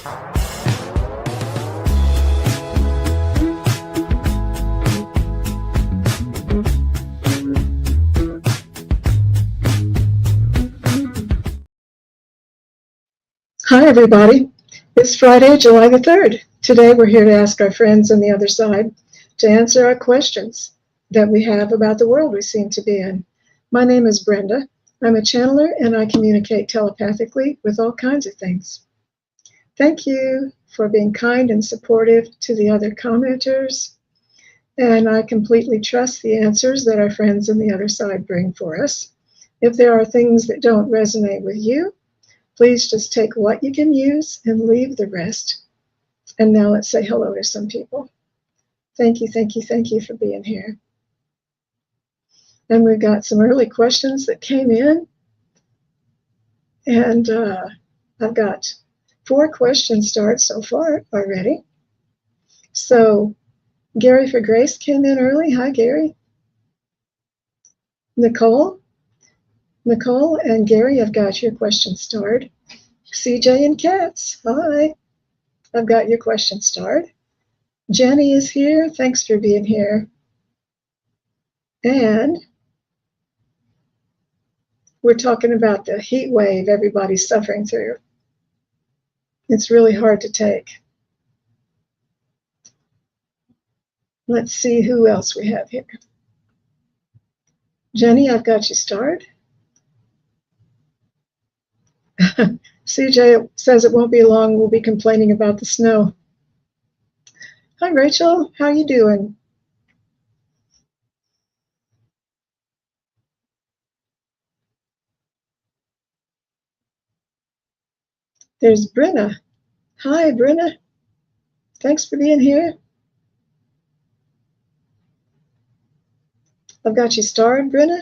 Hi, everybody. It's Friday, July the 3rd. Today, we're here to ask our friends on the other side to answer our questions that we have about the world we seem to be in. My name is Brenda. I'm a channeler, and I communicate telepathically with all kinds of things. Thank you for being kind and supportive to the other commenters, and I completely trust the answers that our friends on the other side bring for us. If there are things that don't resonate with you, please just take what you can use and leave the rest. And now let's say hello to some people. Thank you, thank you, thank you for being here. And we've got some early questions that came in. And I've got 4 question starts so far already. So Gary for Grace came in early. Hi, Gary. Nicole and Gary, I've got your question starred. CJ and Katz, hi. I've got your question starred. Jenny is here. Thanks for being here. And we're talking about the heat wave everybody's suffering through. It's really hard to take. Let's see who else we have here. Jenny, I've got you starred. CJ says it won't be long. We'll be complaining about the snow. Hi, Rachel. How you doing? There's Brenna. Hi, Brenna. Thanks for being here. I've got you starred, Brenna.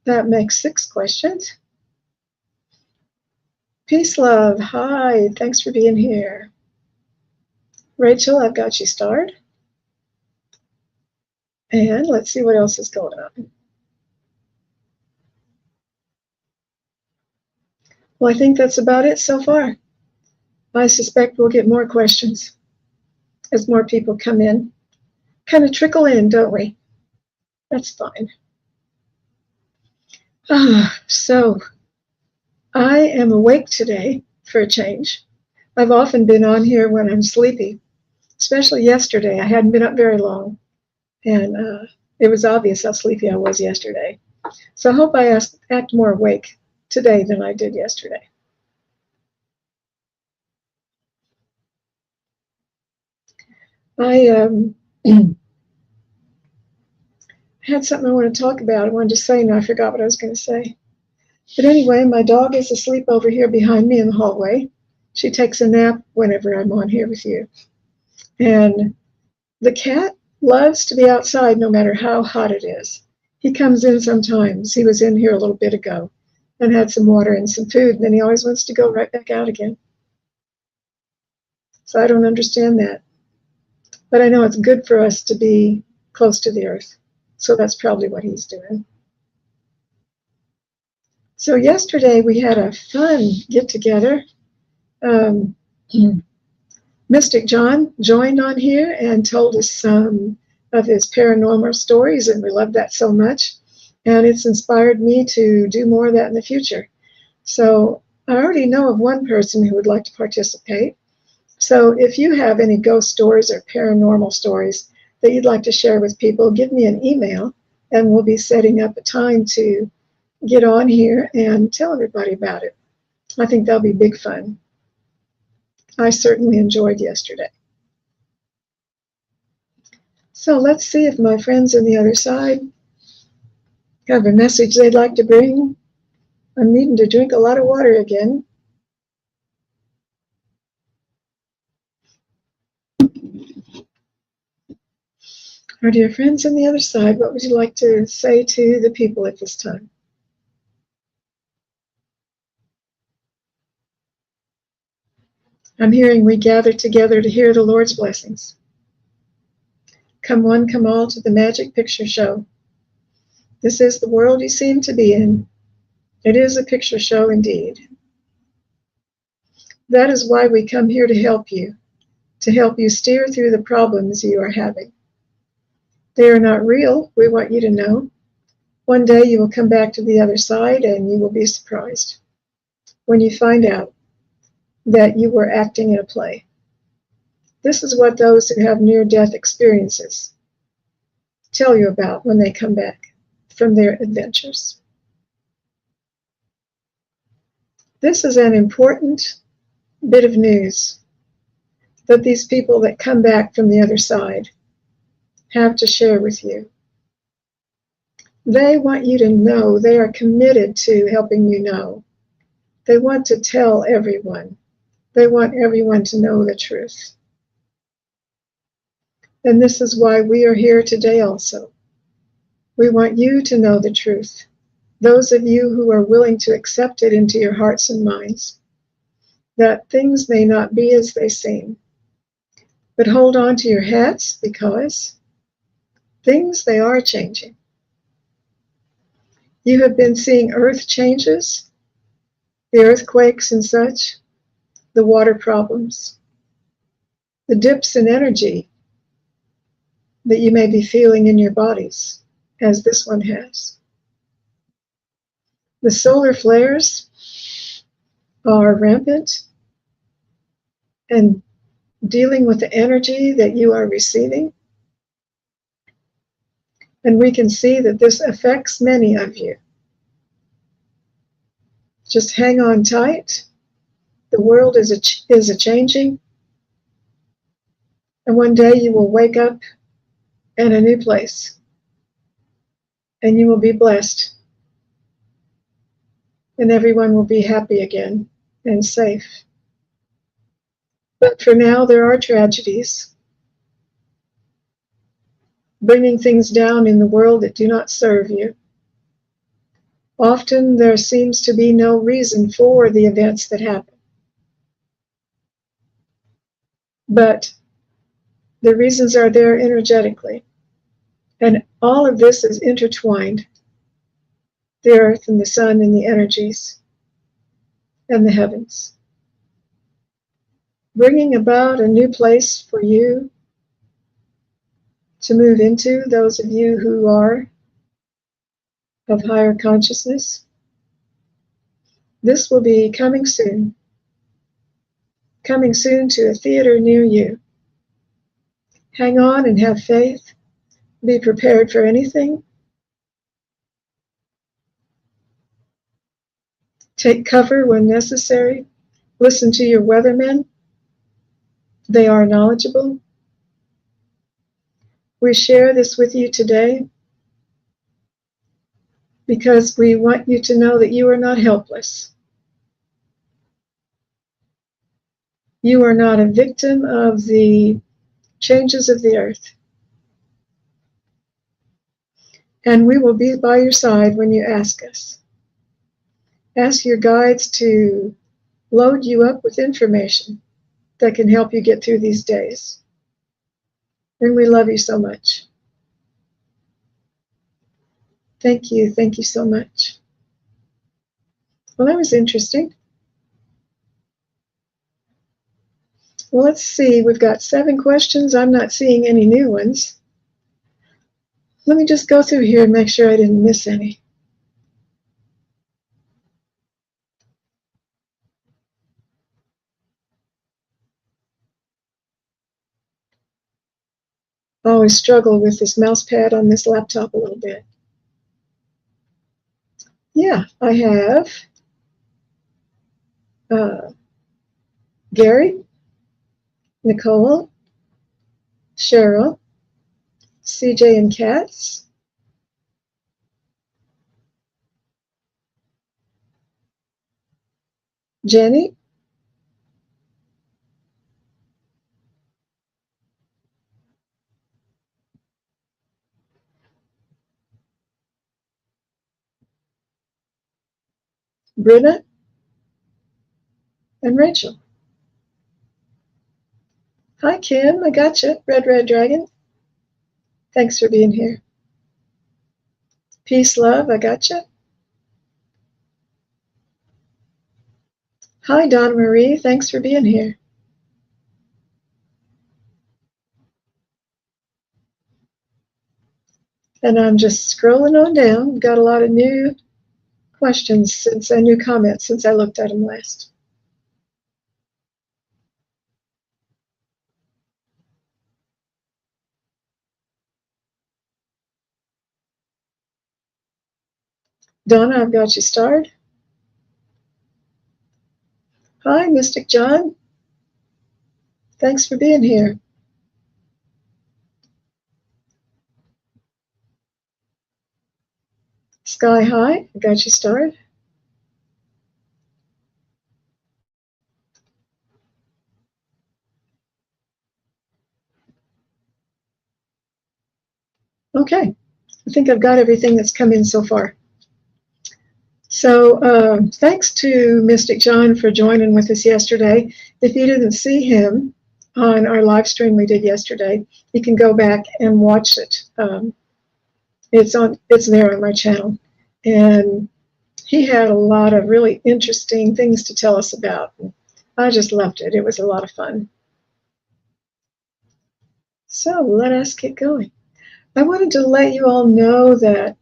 That makes 6 questions. Peace, love. Hi, thanks for being here. Rachel, I've got you starred. And let's see what else is going on. Well, I think that's about it so far. I suspect we'll get more questions as more people come in. Kind of trickle in, don't we? That's fine. So I am awake today for a change. I've often been on here when I'm sleepy, especially yesterday. I hadn't been up very long, and it was obvious how sleepy I was yesterday. So I hope I act more awake today than I did yesterday. I had something I want to talk about. I wanted to say, and I forgot what I was going to say. But anyway, my dog is asleep over here behind me in the hallway. She takes a nap whenever I'm on here with you. And the cat loves to be outside no matter how hot it is. He comes in sometimes. He was in here a little bit ago and had some water and some food, and then he always wants to go right back out again. So I don't understand that. But I know it's good for us to be close to the earth. So that's probably what he's doing. So yesterday we had a fun get-together. Mystic John joined on here and told us some of his paranormal stories, and we love that so much. And it's inspired me to do more of that in the future. So I already know of one person who would like to participate. So if you have any ghost stories or paranormal stories that you'd like to share with people, give me an email, and we'll be setting up a time to get on here and tell everybody about it. I think that'll be big fun. I certainly enjoyed yesterday. So let's see if my friends on the other side have a message they'd like to bring. I'm needing to drink a lot of water again. Our dear friends on the other side, what would you like to say to the people at this time? I'm hearing we gather together to hear the Lord's blessings. Come one, come all to the magic picture show. This is the world you seem to be in. It is a picture show indeed. That is why we come here to help you steer through the problems you are having. They are not real, we want you to know. One day you will come back to the other side and you will be surprised when you find out that you were acting in a play. This is what those who have near-death experiences tell you about when they come back from their adventures. This is an important bit of news that these people that come back from the other side have to share with you. They want you to know, they are committed to helping you know. They want to tell everyone. They want everyone to know the truth. And this is why we are here today also. We want you to know the truth. Those of you who are willing to accept it into your hearts and minds, that things may not be as they seem. But hold on to your hats, because things, they are changing. You have been seeing earth changes, the earthquakes and such, the water problems, the dips in energy that you may be feeling in your bodies, as this one has. The solar flares are rampant and dealing with the energy that you are receiving. And we can see that this affects many of you. Just hang on tight. The world is a changing. And one day you will wake up in a new place. And you will be blessed. And everyone will be happy again and safe. But for now, there are tragedies, bringing things down in the world that do not serve you. Often there seems to be no reason for the events that happen. But the reasons are there energetically. And all of this is intertwined. The earth and the sun and the energies and the heavens. Bringing about a new place for you to move into, those of you who are of higher consciousness. This will be coming soon to a theater near you. Hang on and have faith. Be prepared for anything. Take cover when necessary. Listen to your weathermen. They are knowledgeable. We share this with you today because we want you to know that you are not helpless. You are not a victim of the changes of the earth. And we will be by your side when you ask us. Ask your guides to load you up with information that can help you get through these days. And we love you so much. Thank you so much. Well, that was interesting. Well, let's see, we've got 7 questions. I'm not seeing any new ones. Let me just go through here and make sure I didn't miss any. I always struggle with this mouse pad on this laptop a little bit. Yeah, I have Gary, Nicole, Cheryl, CJ and Katz, Jenny, Brenna, and Rachel. Hi, Kim. I got you. Red Dragon. Thanks for being here. Peace, love. I got you. Hi, Donna Marie. Thanks for being here. And I'm just scrolling on down. Got a lot of new questions and new comments since I looked at them last. Donna, I've got you starred. Hi, Mystic John. Thanks for being here. Sky High, I got you starred. Okay, I think I've got everything that's come in so far. So thanks to Mystic John for joining with us yesterday. If you didn't see him on our live stream we did yesterday, you can go back and watch it. It's there on my channel. And he had a lot of really interesting things to tell us about. I just loved it. It was a lot of fun. So let us get going. I wanted to let you all know that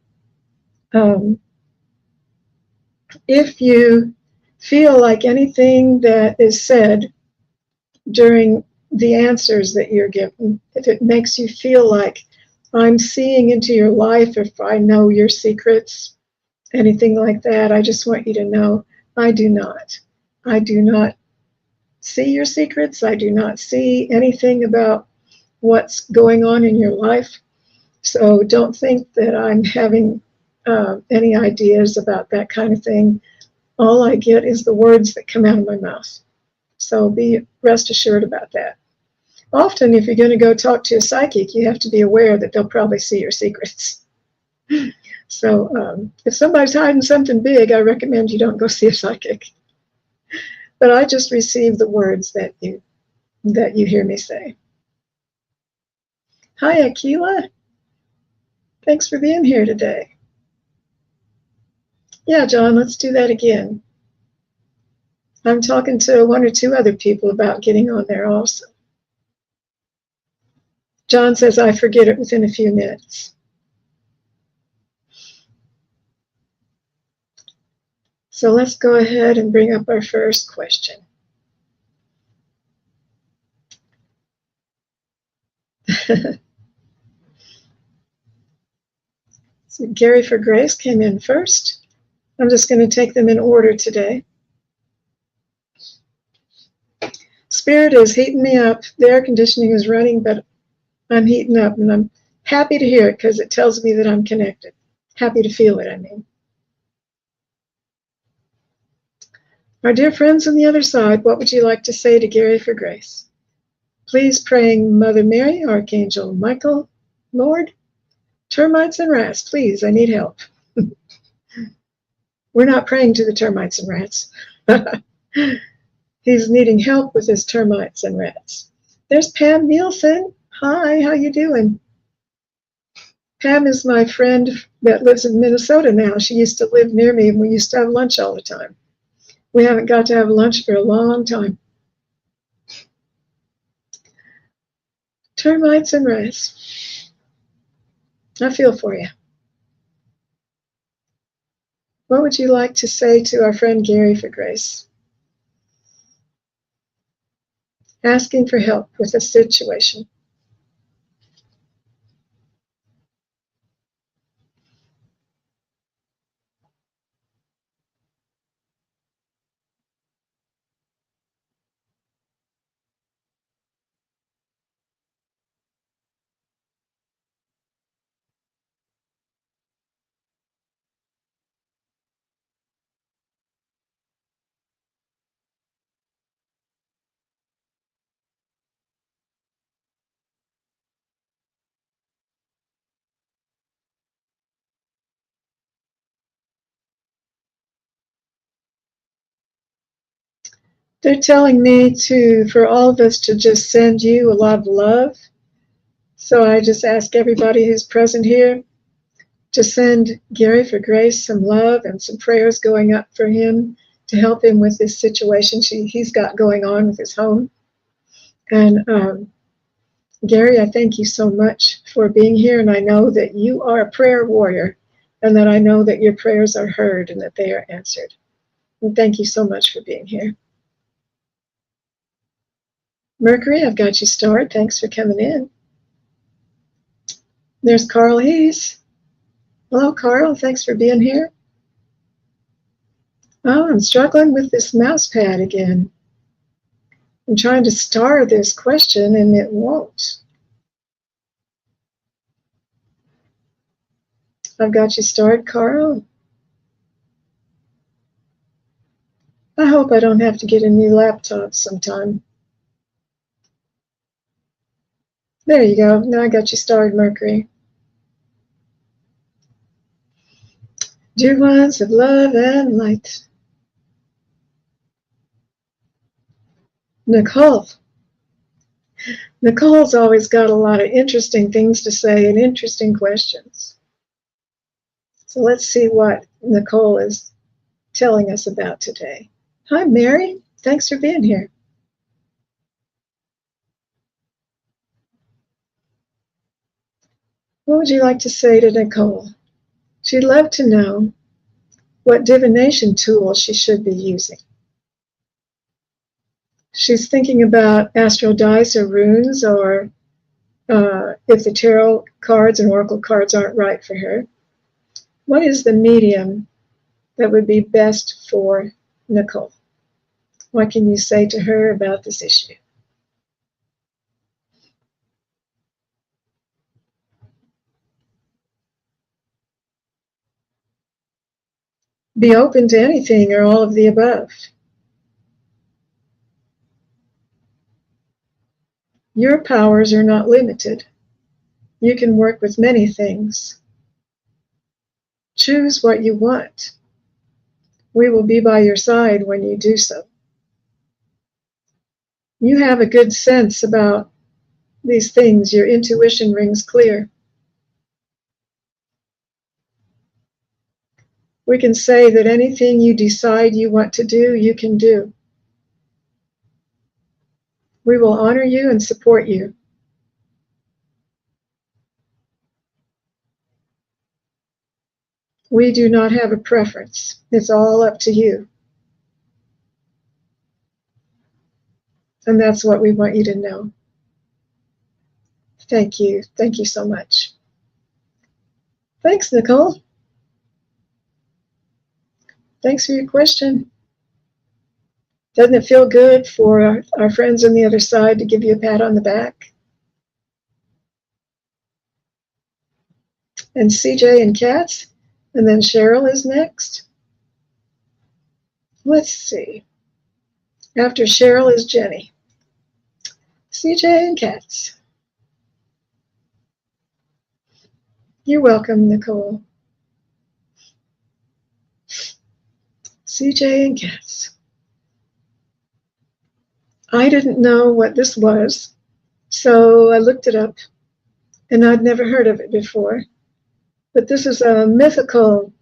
if you feel like anything that is said during the answers that you're given, if it makes you feel like I'm seeing into your life, if I know your secrets, anything like that, I just want you to know I do not. I do not see your secrets. I do not see anything about what's going on in your life. So don't think that I'm having any ideas about that kind of thing. All I get is the words that come out of my mouth. So be rest assured about that. Often, if you're going to go talk to a psychic, you have to be aware that they'll probably see your secrets. So if somebody's hiding something big, I recommend you don't go see a psychic. But I just receive the words that you hear me say. Hi, Akila. Thanks for being here today. Yeah, John, let's do that again. I'm talking to one or two other people about getting on there also. John says I forget it within a few minutes. So let's go ahead and bring up our first question. So Gary for Grace came in first. I'm just going to take them in order today. Spirit is heating me up. The air conditioning is running, but I'm heating up, and I'm happy to hear it because it tells me that I'm connected. Happy to feel it, I mean. Our dear friends on the other side, what would you like to say to Gary for Grace? Please praying Mother Mary, Archangel Michael, Lord, termites and rats, please, I need help. We're not praying to the termites and rats. He's needing help with his termites and rats. There's Pam Nielsen. Hi, how you doing? Pam is my friend that lives in Minnesota now. She used to live near me, and we used to have lunch all the time. We haven't got to have lunch for a long time. Termites and rats. I feel for you. What would you like to say to our friend Gary for Grace? Asking for help with a situation. They're telling me for all of us to just send you a lot of love. So I just ask everybody who's present here to send Gary for Grace some love and some prayers going up for him to help him with this situation he's got going on with his home. And Gary, I thank you so much for being here, and I know that you are a prayer warrior, and that I know that your prayers are heard and that they are answered. And thank you so much for being here. Mercury, I've got you starred. Thanks for coming in. There's Carl Hayes. Hello, Carl. Thanks for being here. Oh, I'm struggling with this mouse pad again. I'm trying to star this question and it won't. I've got you starred, Carl. I hope I don't have to get a new laptop sometime. There you go. Now I got you starred, Mercury. Dear ones of love and light. Nicole. Nicole's always got a lot of interesting things to say and interesting questions. So let's see what Nicole is telling us about today. Hi, Mary. Thanks for being here. What would you like to say to Nicole? She'd love to know what divination tool she should be using. She's thinking about astral dice or runes, or if the tarot cards and oracle cards aren't right for her. What is the medium that would be best for Nicole? What can you say to her about this issue? Be open to anything or all of the above. Your powers are not limited. You can work with many things. Choose what you want. We will be by your side when you do so. You have a good sense about these things. Your intuition rings clear. We can say that anything you decide you want to do, you can do. We will honor you and support you. We do not have a preference. It's all up to you. And that's what we want you to know. Thank you. Thank you so much. Thanks, Nicole. Thanks for your question. Doesn't it feel good for our friends on the other side to give you a pat on the back? And CJ and Katz, and then Cheryl is next. Let's see. After Cheryl is Jenny. CJ and Katz. You're welcome, Nicole. CJ and Katz. I didn't know what this was, so I looked it up, and I'd never heard of it before. But this is a mythical,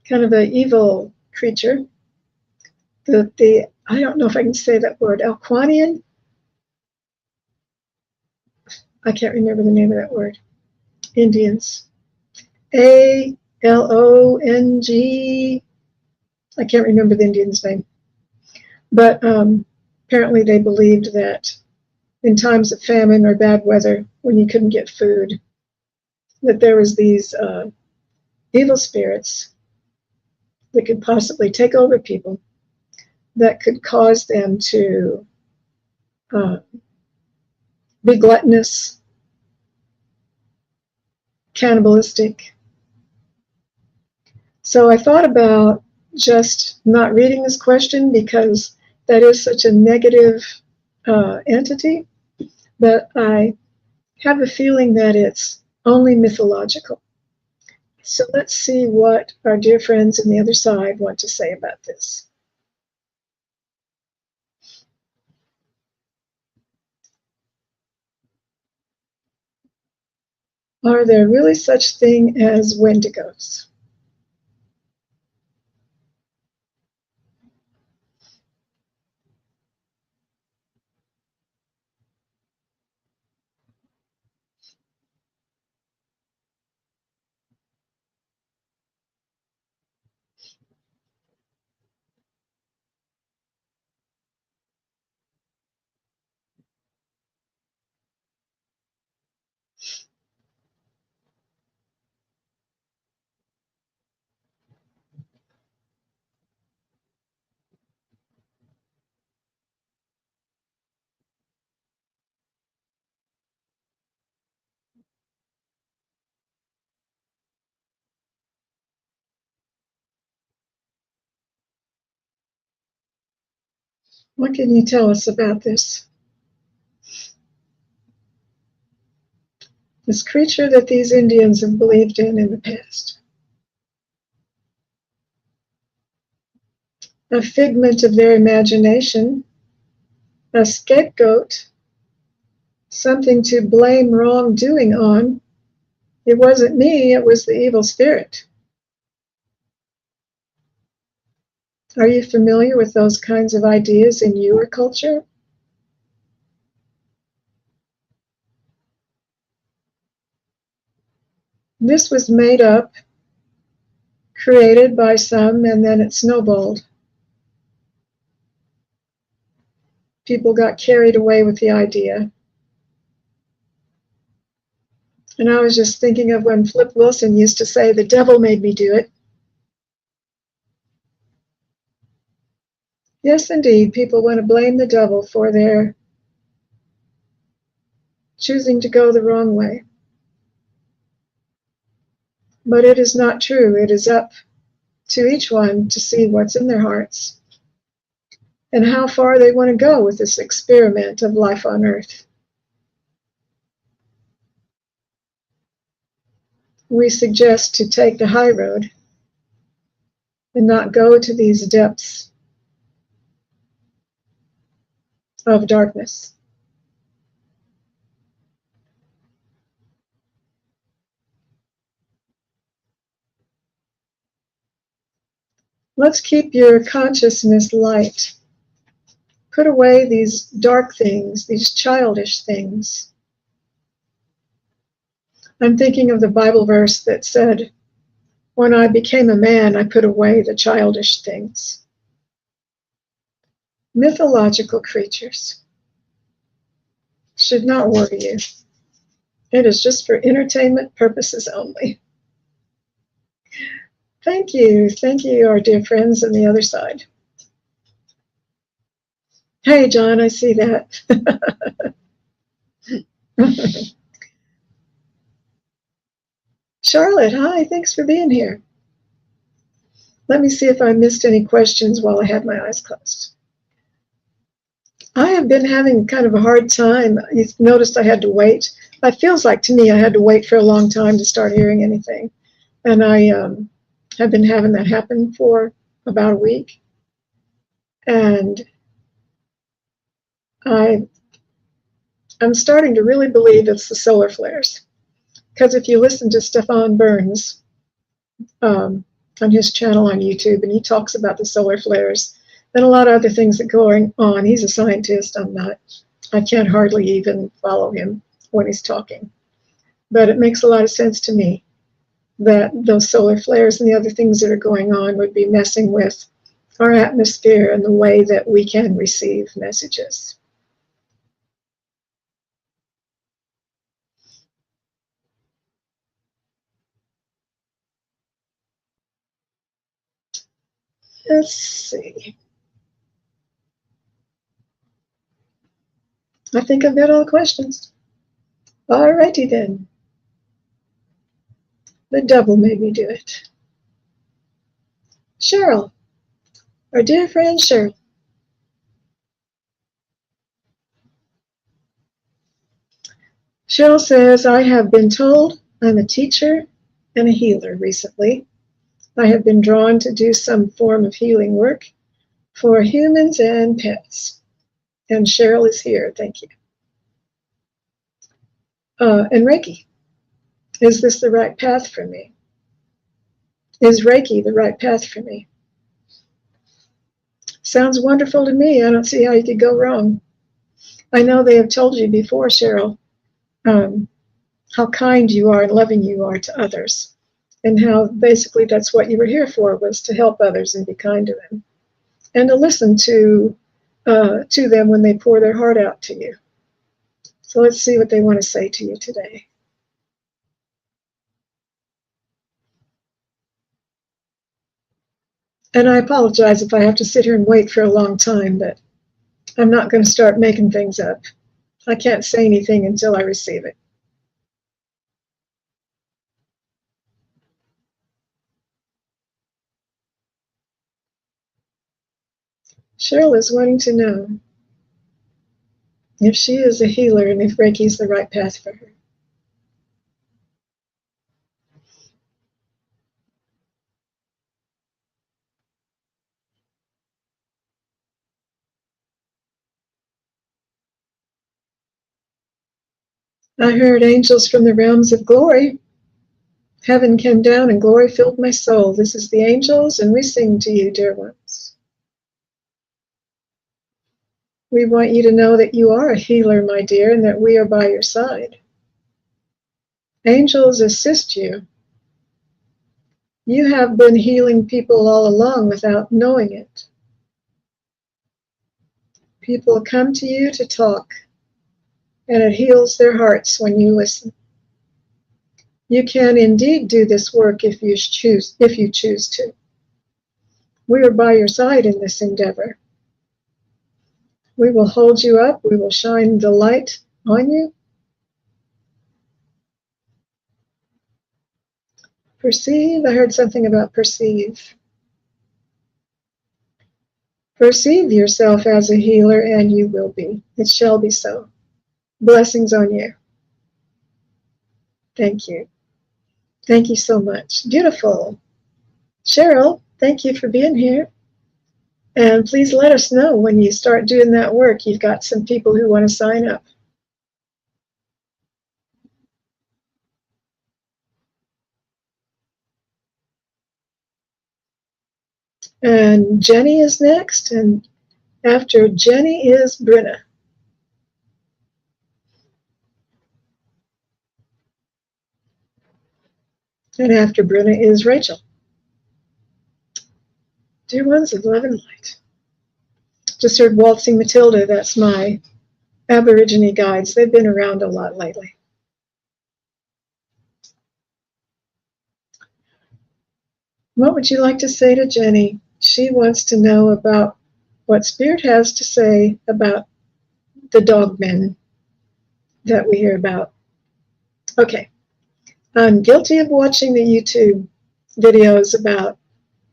kind of an evil creature. I don't know if I can say that word, Alquanian? I can't remember the name of that word. Indians. Along. I can't remember the Indian's name. But apparently they believed that in times of famine or bad weather, when you couldn't get food, that there was these evil spirits that could possibly take over people, that could cause them to be gluttonous, cannibalistic. So I thought about just not reading this question because that is such a negative entity, but I have a feeling that it's only mythological. So let's see what our dear friends on the other side want to say about this. Are there really such thing as wendigos? What can you tell us about this? This creature that these Indians have believed in the past. A figment of their imagination, a scapegoat, something to blame wrongdoing on. It wasn't me, it was the evil spirit. Are you familiar with those kinds of ideas in your culture? This was made up, created by some, and then it snowballed. People got carried away with the idea. And I was just thinking of when Flip Wilson used to say, the devil made me do it. Yes, indeed, people want to blame the devil for their choosing to go the wrong way. But it is not true. It is up to each one to see what's in their hearts and how far they want to go with this experiment of life on earth. We suggest to take the high road and not go to these depths of darkness. Let's keep your consciousness light. Put away these dark things, these childish things. I'm thinking of the Bible verse that said, when I became a man, I put away the childish things. Mythological creatures should not worry you. It is just for entertainment purposes only. Thank you. Thank you, our dear friends on the other side. Hey, John, I see that. Charlotte, hi, thanks for being here. Let me see if I missed any questions while I had my eyes closed. I have been having kind of a hard time. You've noticed I had to wait. It feels like to me I had to wait for a long time to start hearing anything. And I have been having that happen for about a week. And I'm starting to really believe it's the solar flares. Because if you listen to Stefan Burns on his channel on YouTube, and he talks about the solar flares and a lot of other things that are going on. He's a scientist. I'm not. I can't hardly even follow him when he's talking. But it makes a lot of sense to me that those solar flares and the other things that are going on would be messing with our atmosphere and the way that we can receive messages. Let's see. I think I've got all the questions. All righty then. The devil made me do it. Cheryl, our dear friend Cheryl. Cheryl says, I have been told I'm a teacher and a healer recently. I have been drawn to do some form of healing work for humans and pets. And Cheryl is here. Thank you. And Reiki. Is this the right path for me? Is Reiki the right path for me? Sounds wonderful to me. I don't see how you could go wrong. I know they have told you before, Cheryl, how kind you are and loving you are to others, and how basically that's what you were here for, was to help others and be kind to them, and to listen to them when they pour their heart out to you. So let's see what they want to say to you today. And I apologize if I have to sit here and wait for a long time, but I'm not going to start making things up. I can't say anything until I receive it. Cheryl is wanting to know if she is a healer and if Reiki is the right path for her. I heard angels from the realms of glory. Heaven came down and glory filled my soul. This is the angels, and we sing to you, dear ones. We want you to know that you are a healer, my dear, and that we are by your side. Angels assist you. You have been healing people all along without knowing it. People come to you to talk, and it heals their hearts when you listen. You can indeed do this work if you choose to. We are by your side in this endeavor. We will hold you up. We will shine the light on you. Perceive. I heard something about perceive. Perceive yourself as a healer, and you will be. It shall be so. Blessings on you. Thank you. Thank you so much. Beautiful. Cheryl, thank you for being here. And please let us know when you start doing that work. You've got some people who want to sign up. And Jenny is next, and after Jenny is Brenna. And after Brenna is Rachel. Dear ones of love and light. Just heard Waltzing Matilda. That's my Aborigine guides. They've been around a lot lately. What would you like to say to Jenny? She wants to know about what Spirit has to say about the dogmen that we hear about. Okay. I'm guilty of watching the YouTube videos about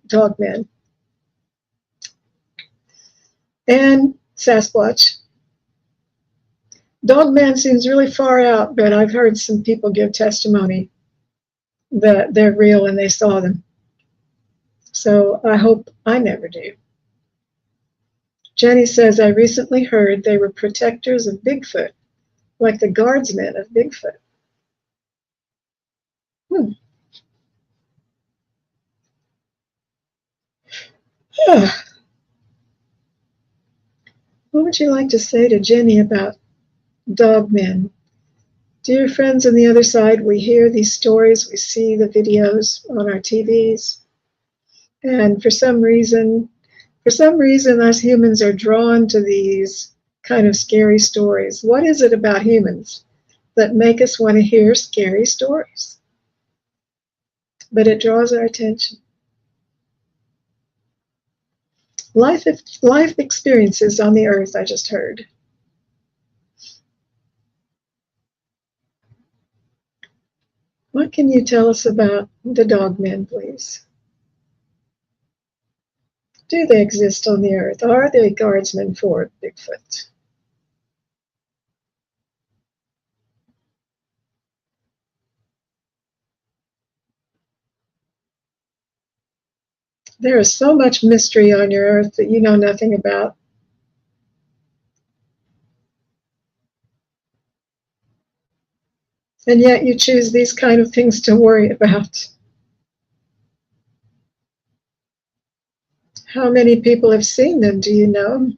dogmen and Sasquatch. Dogman seems really far out, but I've heard some people give testimony that they're real and they saw them. So I hope I never do. Jenny says, I recently heard they were protectors of Bigfoot, like the guardsmen of Bigfoot. What would you like to say to Jenny about dogmen? Dear friends on the other side, we hear these stories, we see the videos on our TVs, and for some reason, us humans are drawn to these kind of scary stories. What is it about humans that make us want to hear scary stories? But it draws our attention. Life experiences on the earth, I just heard. What can you tell us about the dogmen, please? Do they exist on the earth? Are they guardsmen for Bigfoot? There is so much mystery on your earth that you know nothing about. And yet you choose these kind of things to worry about. How many people have seen them, do you know?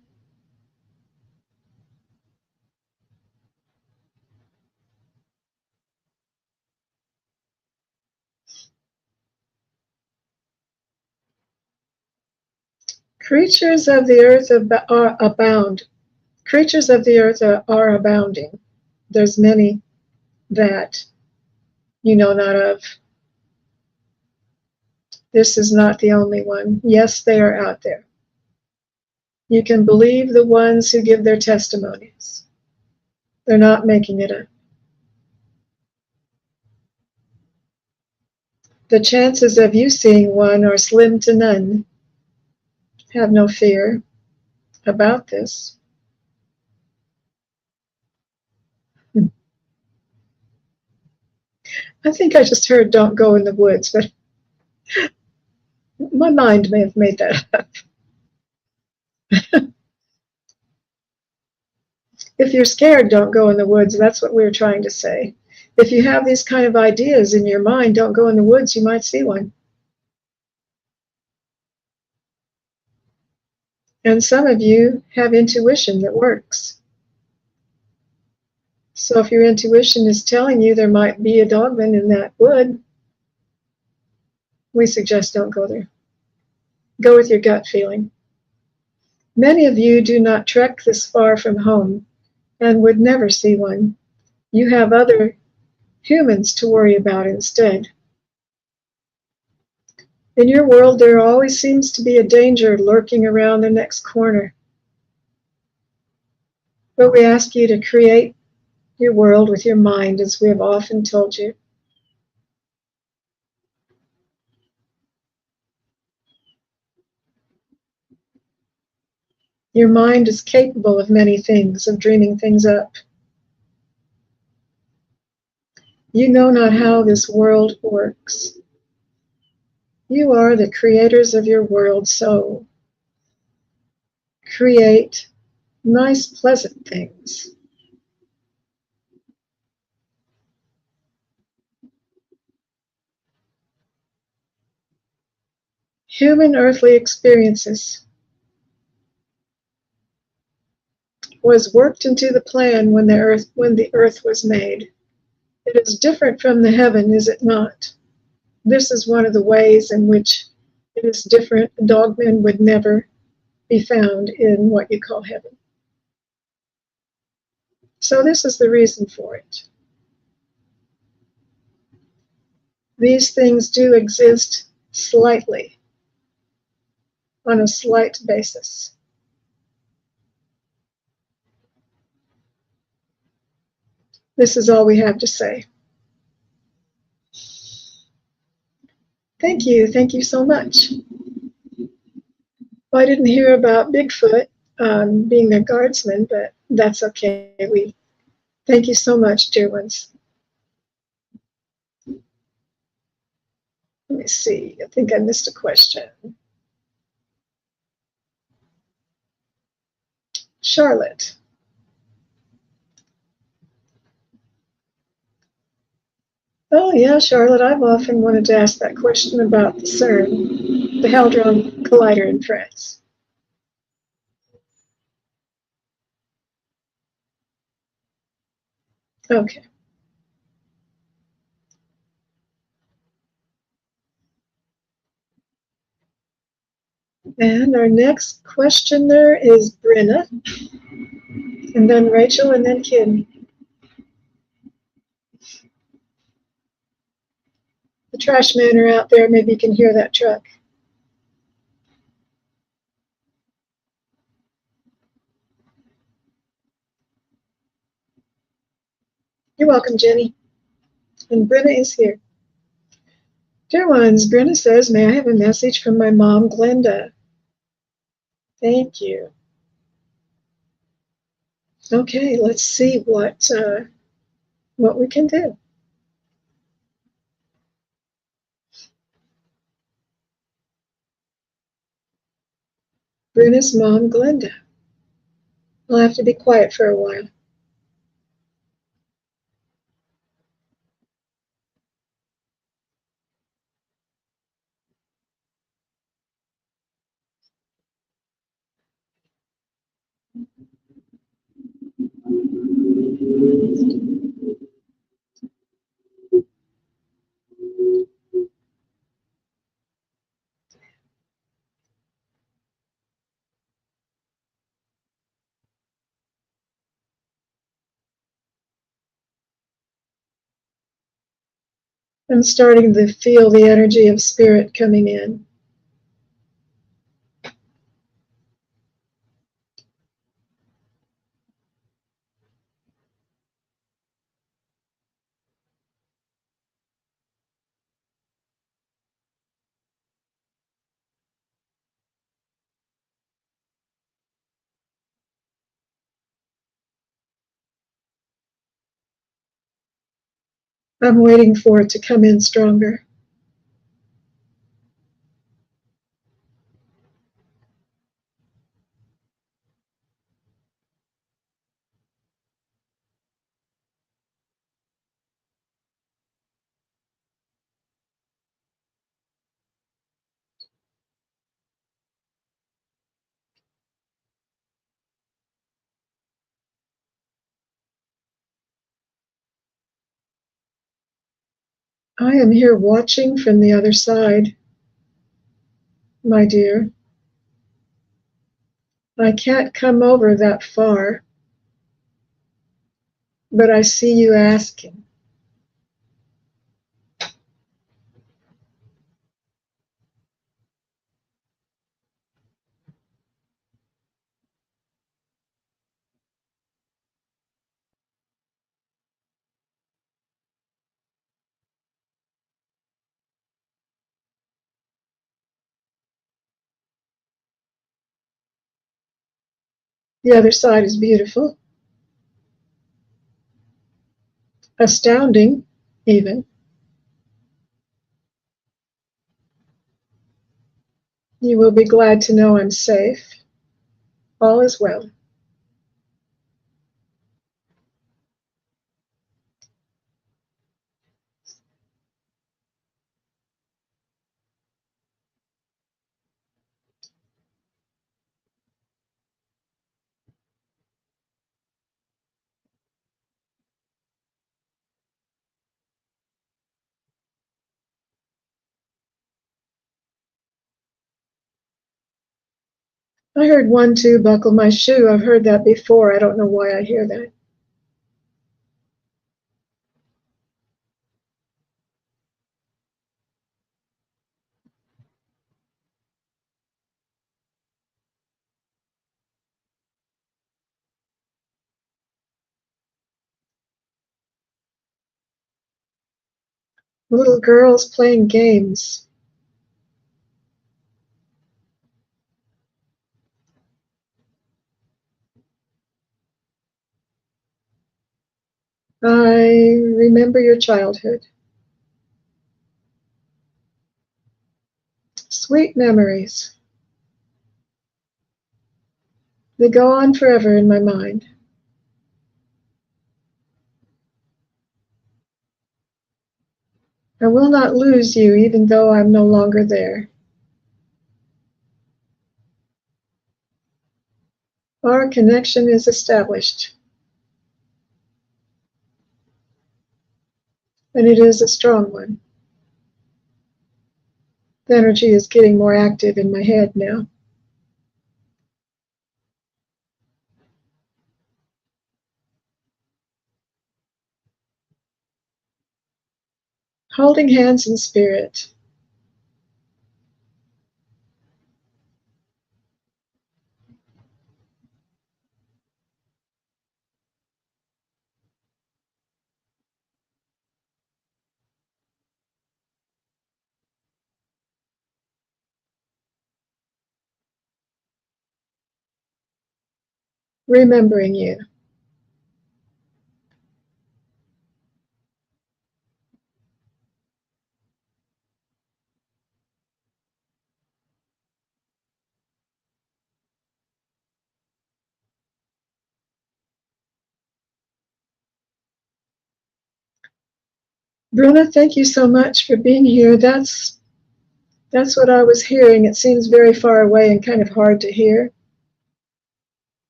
Creatures of the earth are abound. Creatures of the earth are abounding. There's many that you know not of. This is not the only one. Yes, they are out there. You can believe the ones who give their testimonies. They're not making it up. The chances of you seeing one are slim to none. Have no fear. about this. I think I just heard "don't go in the woods," but my mind may have made that up. If you're scared, don't go in the woods. That's what we're trying to say. If you have these kind of ideas in your mind, don't go in the woods, you might see one. And some of you have intuition that works. So if your intuition is telling you there might be a dogman in that wood, we suggest don't go there. Go with your gut feeling. Many of you do not trek this far from home and would never see one. You have other humans to worry about instead. In your world, there always seems to be a danger lurking around the next corner. But we ask you to create your world with your mind, as we have often told you. Your mind is capable of many things, of dreaming things up. You know not how this world works. You are the creators of your world, so create nice, pleasant things. Human earthly experiences was worked into the plan when the earth was made. It is different from the heaven, is it not? This is one of the ways in which it is different. Dogmen would never be found in what you call heaven. So this is the reason for it. These things do exist slightly, on a slight basis. This is all we have to say. Thank you. Thank you so much. Well, I didn't hear about Bigfoot being their guardsman, but that's okay. We thank you so much, dear ones. Let me see. I think I missed a question. Charlotte. Oh, yeah, Charlotte, I've often wanted to ask that question about the CERN, the Hadron Collider in France. Okay. And our next questioner is Brenna, and then Rachel, and then Kim. The trash men are out there. Maybe you can hear that truck. You're welcome, Jenny. And Brenna is here. Dear ones, Brenna says, may I have a message from my mom, Glenda? Thank you. Okay, let's see what we can do. Brenna's mom, Glenda. I'll have to be quiet for a while. I'm starting to feel the energy of spirit coming in. I'm waiting for it to come in stronger. I am here watching from the other side, my dear. I can't come over that far, but I see you asking. The other side is beautiful, astounding, even. You will be glad to know I'm safe. All is well. I heard 1, 2, buckle my shoe. I've heard that before. I don't know why I hear that. Little girls playing games. I remember your childhood. Sweet memories. They go on forever in my mind. I will not lose you even though I'm no longer there. Our connection is established, and it is a strong one. The energy is getting more active in my head now. Holding hands in spirit. Remembering you. Bruna, thank you so much for being here. That's what I was hearing. It seems very far away and kind of hard to hear.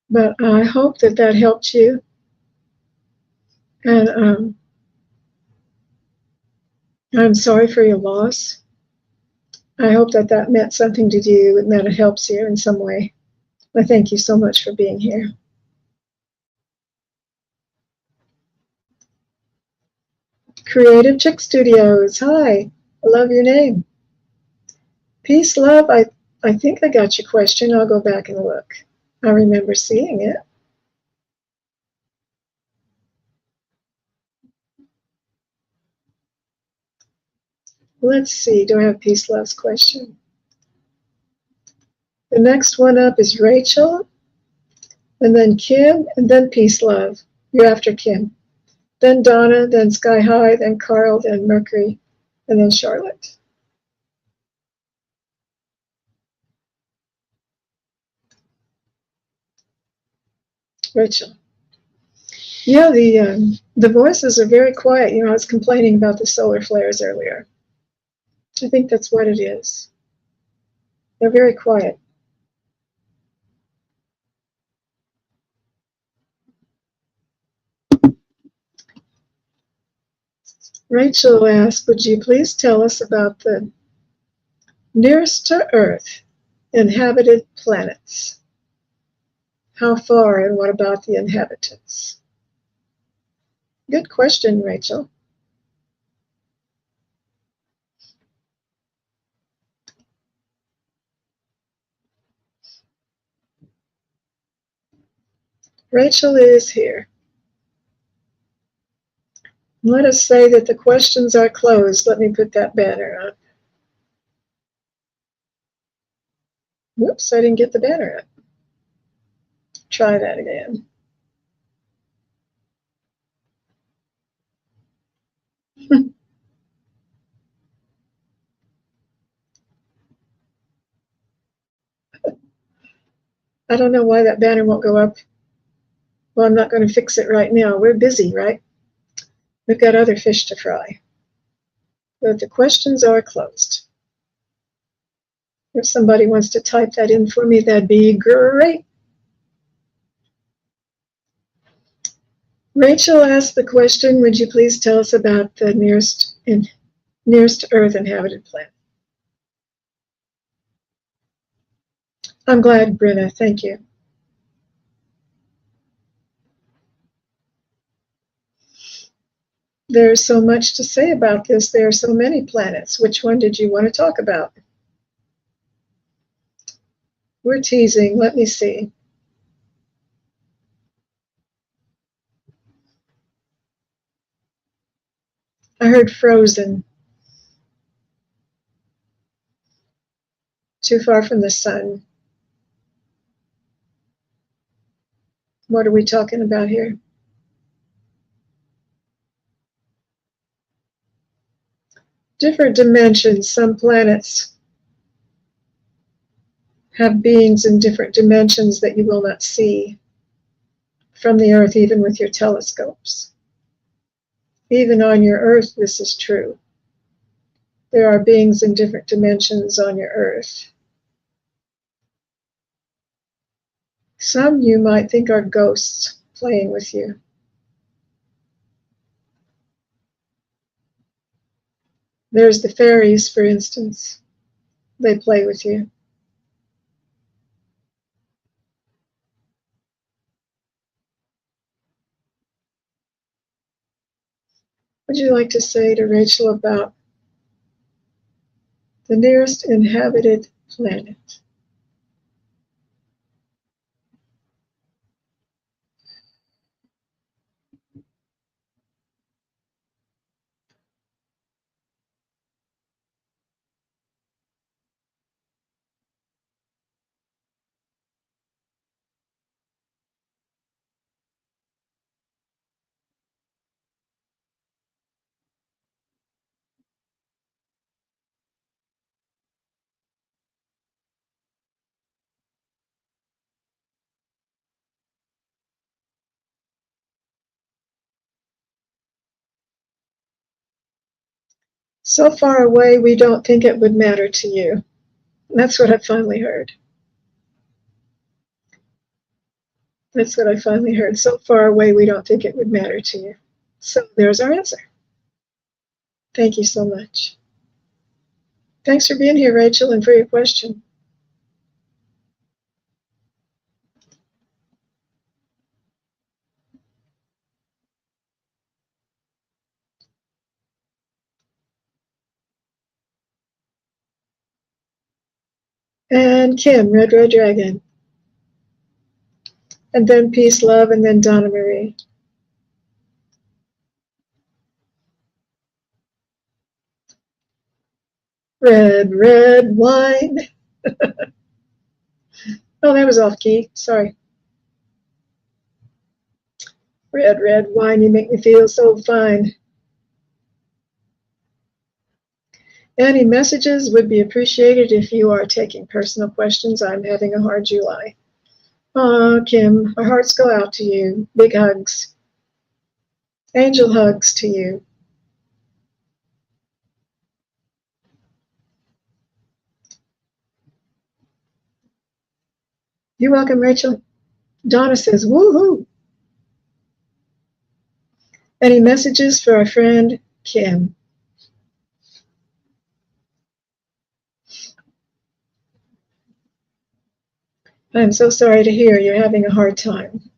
But I hope that that helped you. And I'm sorry for your loss. I hope that that meant something to you and that it helps you in some way. I thank you so much for being here. Creative Chick Studios. Hi. I love your name. Peace, love. I think I got your question. I'll go back and look. I remember seeing it. Let's see. Do I have Peace, love's question? The next one up is Rachel, and then Kim, and then Peace Love. You're after Kim. Then Donna, then Sky High, then Carl, then Mercury, and then Charlotte. Rachel. Yeah, the voices are very quiet. I was complaining about the solar flares earlier. I think that's what it is. They're very quiet. Rachel asked, would you please tell us about the nearest to Earth inhabited planets? How far and what about the inhabitants? Good question, Rachel. Rachel is here. Let us say that the questions are closed. Let me put that banner up. Whoops, I didn't get the banner up. Try that again. I don't know why that banner won't go up. Well, I'm not going to fix it right now. We're busy, right? We've got other fish to fry. But the questions are closed. If somebody wants to type that in for me, that'd be great. Rachel asked the question, would you please tell us about the nearest Earth inhabited planet? I'm glad, Brenna. Thank you. There's so much to say about this. There are so many planets. Which one did you want to talk about? We're teasing. Let me see. I heard frozen. Too far from the sun. What are we talking about here? Different dimensions. Some planets have beings in different dimensions that you will not see from the Earth, even with your telescopes. Even on your Earth, this is true. There are beings in different dimensions on your Earth. Some you might think are ghosts playing with you. There's the fairies, for instance. They play with you. What would you like to say to Rachel about the nearest inhabited planet? So far away, we don't think it would matter to you. That's what I finally heard. That's what I finally heard. So far away, we don't think it would matter to you. So there's our answer. Thank you so much. Thanks for being here, Rachel, and for your question. And Kim, Red Red Dragon. And then Peace, Love, and then Donna Marie. Red, red wine. Oh, that was off key. Sorry. Red, red wine, you make me feel so fine. Any messages would be appreciated if you are taking personal questions. I'm having a hard July. Oh, Kim, our hearts go out to you. Big hugs. Angel hugs to you. You're welcome, Rachel. Donna says, woohoo. Any messages for our friend Kim? I'm so sorry to hear you're having a hard time.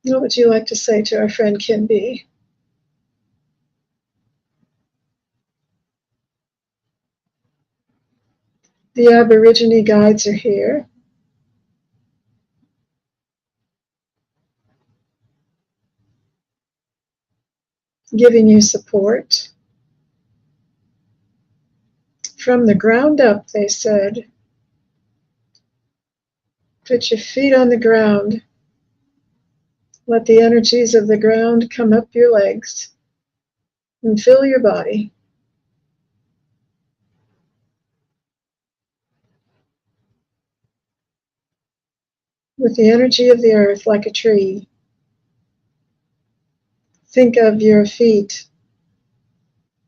What would you like to say to our friend Kim B? The Aborigine guides are here. Giving you support. From the ground up, they said, put your feet on the ground. Let the energies of the ground come up your legs and fill your body. With the energy of the earth like a tree. Think of your feet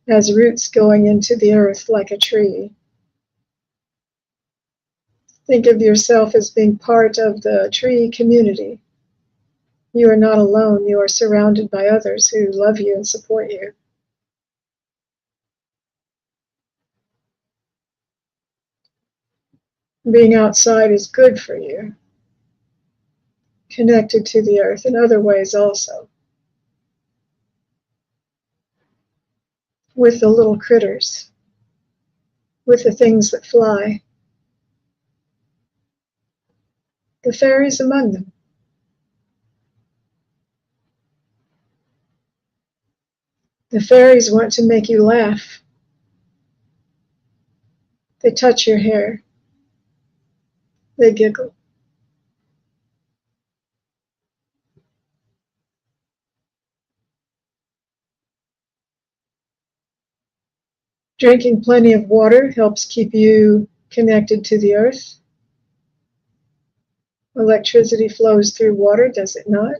as roots going into the earth like a tree. Think of yourself as being part of the tree community. You are not alone. You are surrounded by others who love you and support you. Being outside is good for you. Connected to the earth in other ways also. With the little critters. With the things that fly. The fairies among them. The fairies want to make you laugh. They touch your hair. They giggle. Drinking plenty of water helps keep you connected to the earth. Electricity flows through water, does it not?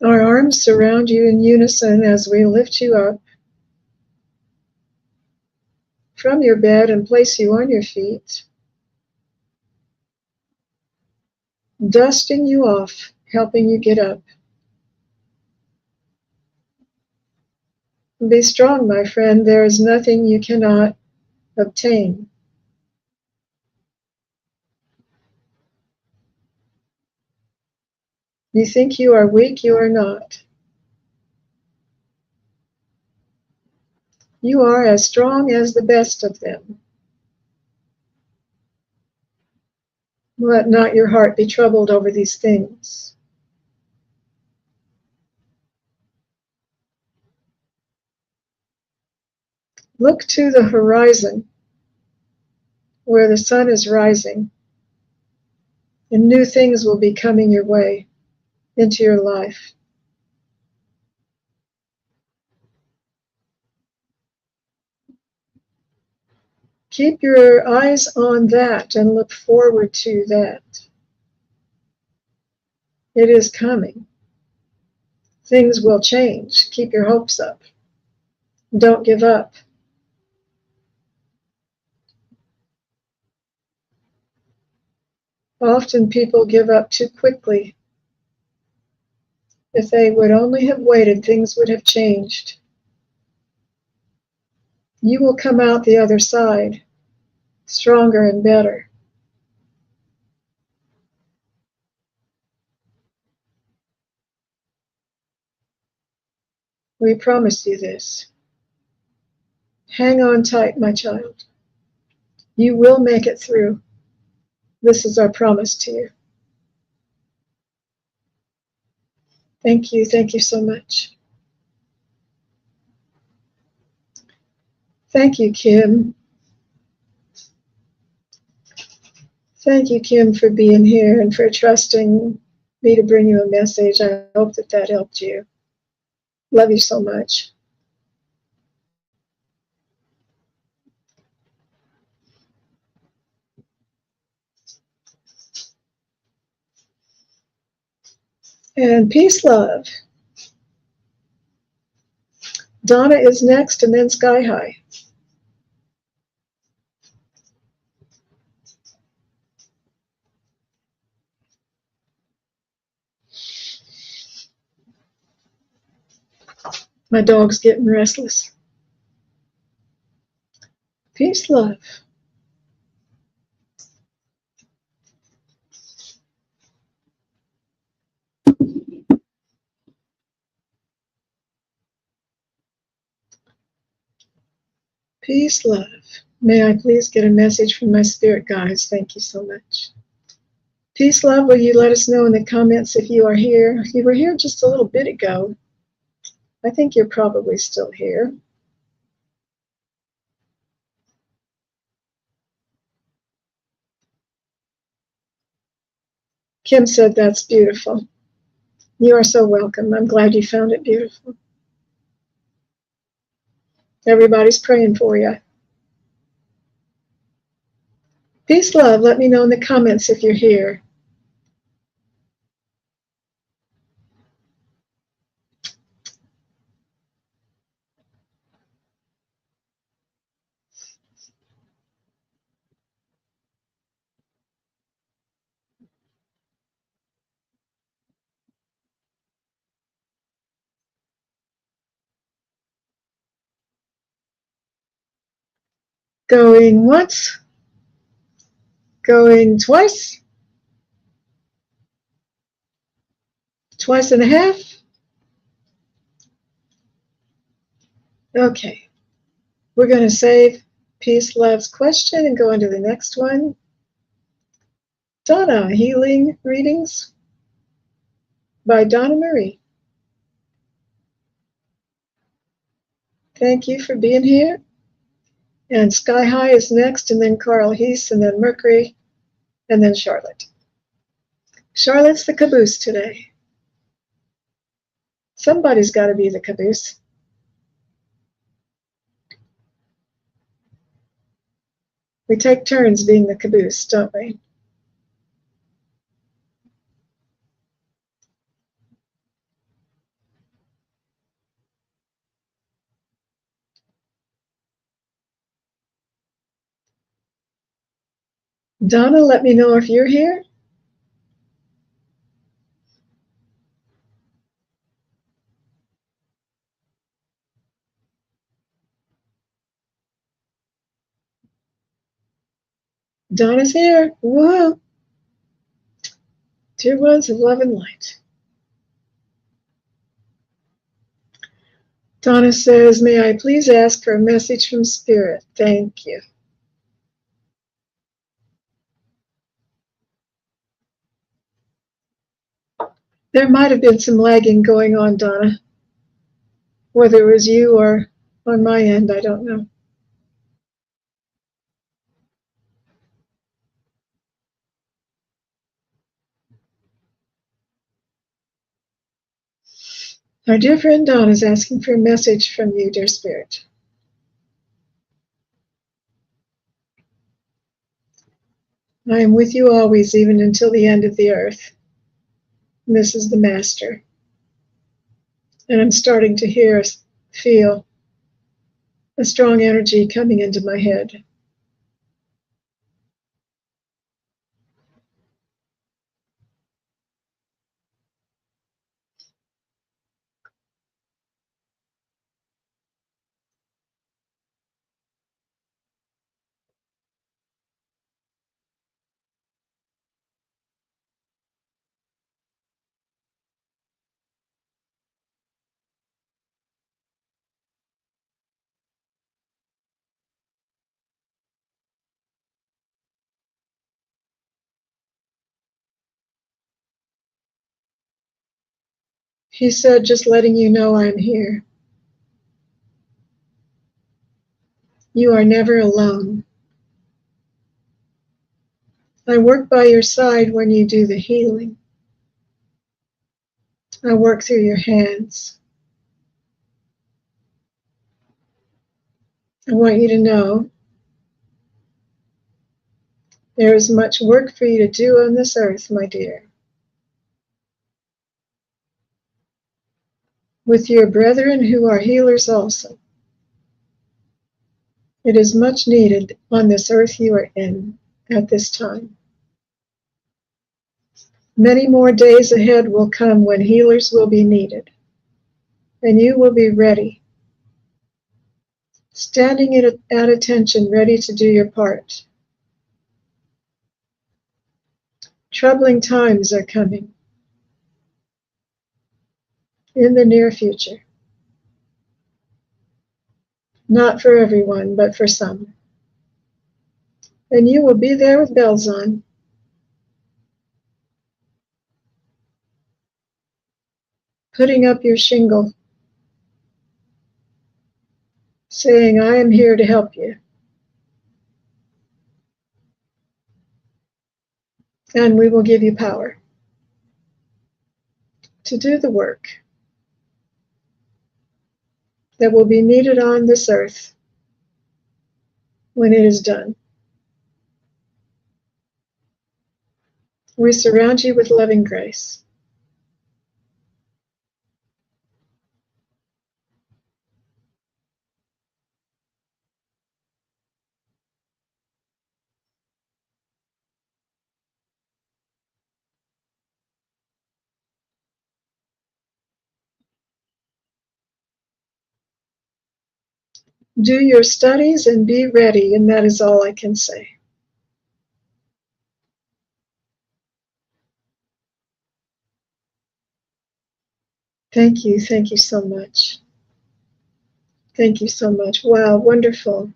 Our arms surround you in unison as we lift you up from your bed and place you on your feet, dusting you off, helping you get up. Be strong, my friend. There is nothing you cannot obtain. You think you are weak, you are not. You are as strong as the best of them. Let not your heart be troubled over these things. Look to the horizon where the sun is rising, and new things will be coming your way into your life. Keep your eyes on that and look forward to that. It is coming. Things will change. Keep your hopes up. Don't give up. Often people give up too quickly. If they would only have waited, things would have changed. You will come out the other side stronger and better. We promise you this. Hang on tight, my child. You will make it through. This is our promise to you. Thank you. Thank you so much. Thank you, Kim. Thank you, Kim, for being here and for trusting me to bring you a message. I hope that that helped you. Love you so much. And peace, love. Donna is next, and then Sky High. My dog's getting restless. Peace, love. Peace, love. May I please get a message from my spirit guides? Thank you so much. Peace, love. Will you let us know in the comments if you are here? You were here just a little bit ago. I think you're probably still here. Kim said that's beautiful. You are so welcome. I'm glad you found it beautiful. Everybody's praying for you. Peace, love. Let me know in the comments if you're here. Going once, going twice, twice and a half. Okay, we're going to save Peace, Love's question and go into the next one. Donna, Healing Readings by Donna Marie. Thank you for being here. And Sky High is next, and then Carl Heese, and then Mercury, and then Charlotte. Charlotte's the caboose today. Somebody's got to be the caboose. We take turns being the caboose, don't we? Donna, let me know if you're here. Donna's here. Whoa. Dear ones of love and light. Donna says, may I please ask for a message from Spirit? Thank you. There might have been some lagging going on, Donna. Whether it was you or on my end, I don't know. Our dear friend Donna is asking for a message from you, dear Spirit. I am with you always, even until the end of the earth. And this is the Master. And I'm starting to feel a strong energy coming into my head. He said, just letting you know I'm here. You are never alone. I work by your side when you do the healing. I work through your hands. I want you to know there is much work for you to do on this earth, my dear. With your brethren who are healers also. It is much needed on this earth you are in at this time. Many more days ahead will come when healers will be needed, and you will be ready, standing at attention, ready to do your part. Troubling times are coming in the near future. Not for everyone, but for some. And you will be there with bells on, putting up your shingle, saying, I am here to help you. And we will give you power to do the work that will be needed on this earth when it is done. We surround you with loving grace. Do your studies and be ready, and that is all I can say. Thank you so much. Thank you so much. Wow, wonderful.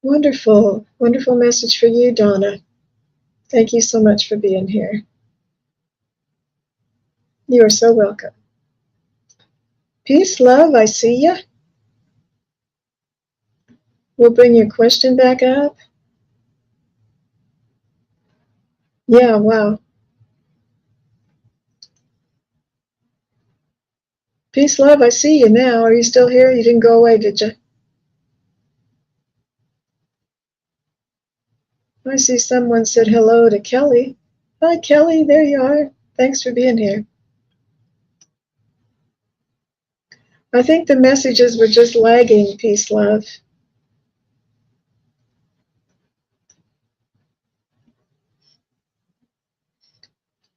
Wonderful, wonderful message for you, Donna. Thank you so much for being here. You are so welcome. Peace, love, I see ya. We'll bring your question back up. Yeah, wow. Peace, love, I see you now. Are you still here? You didn't go away, did you? I see someone said hello to Kelly. Hi, Kelly, there you are. Thanks for being here. I think the messages were just lagging, peace, love.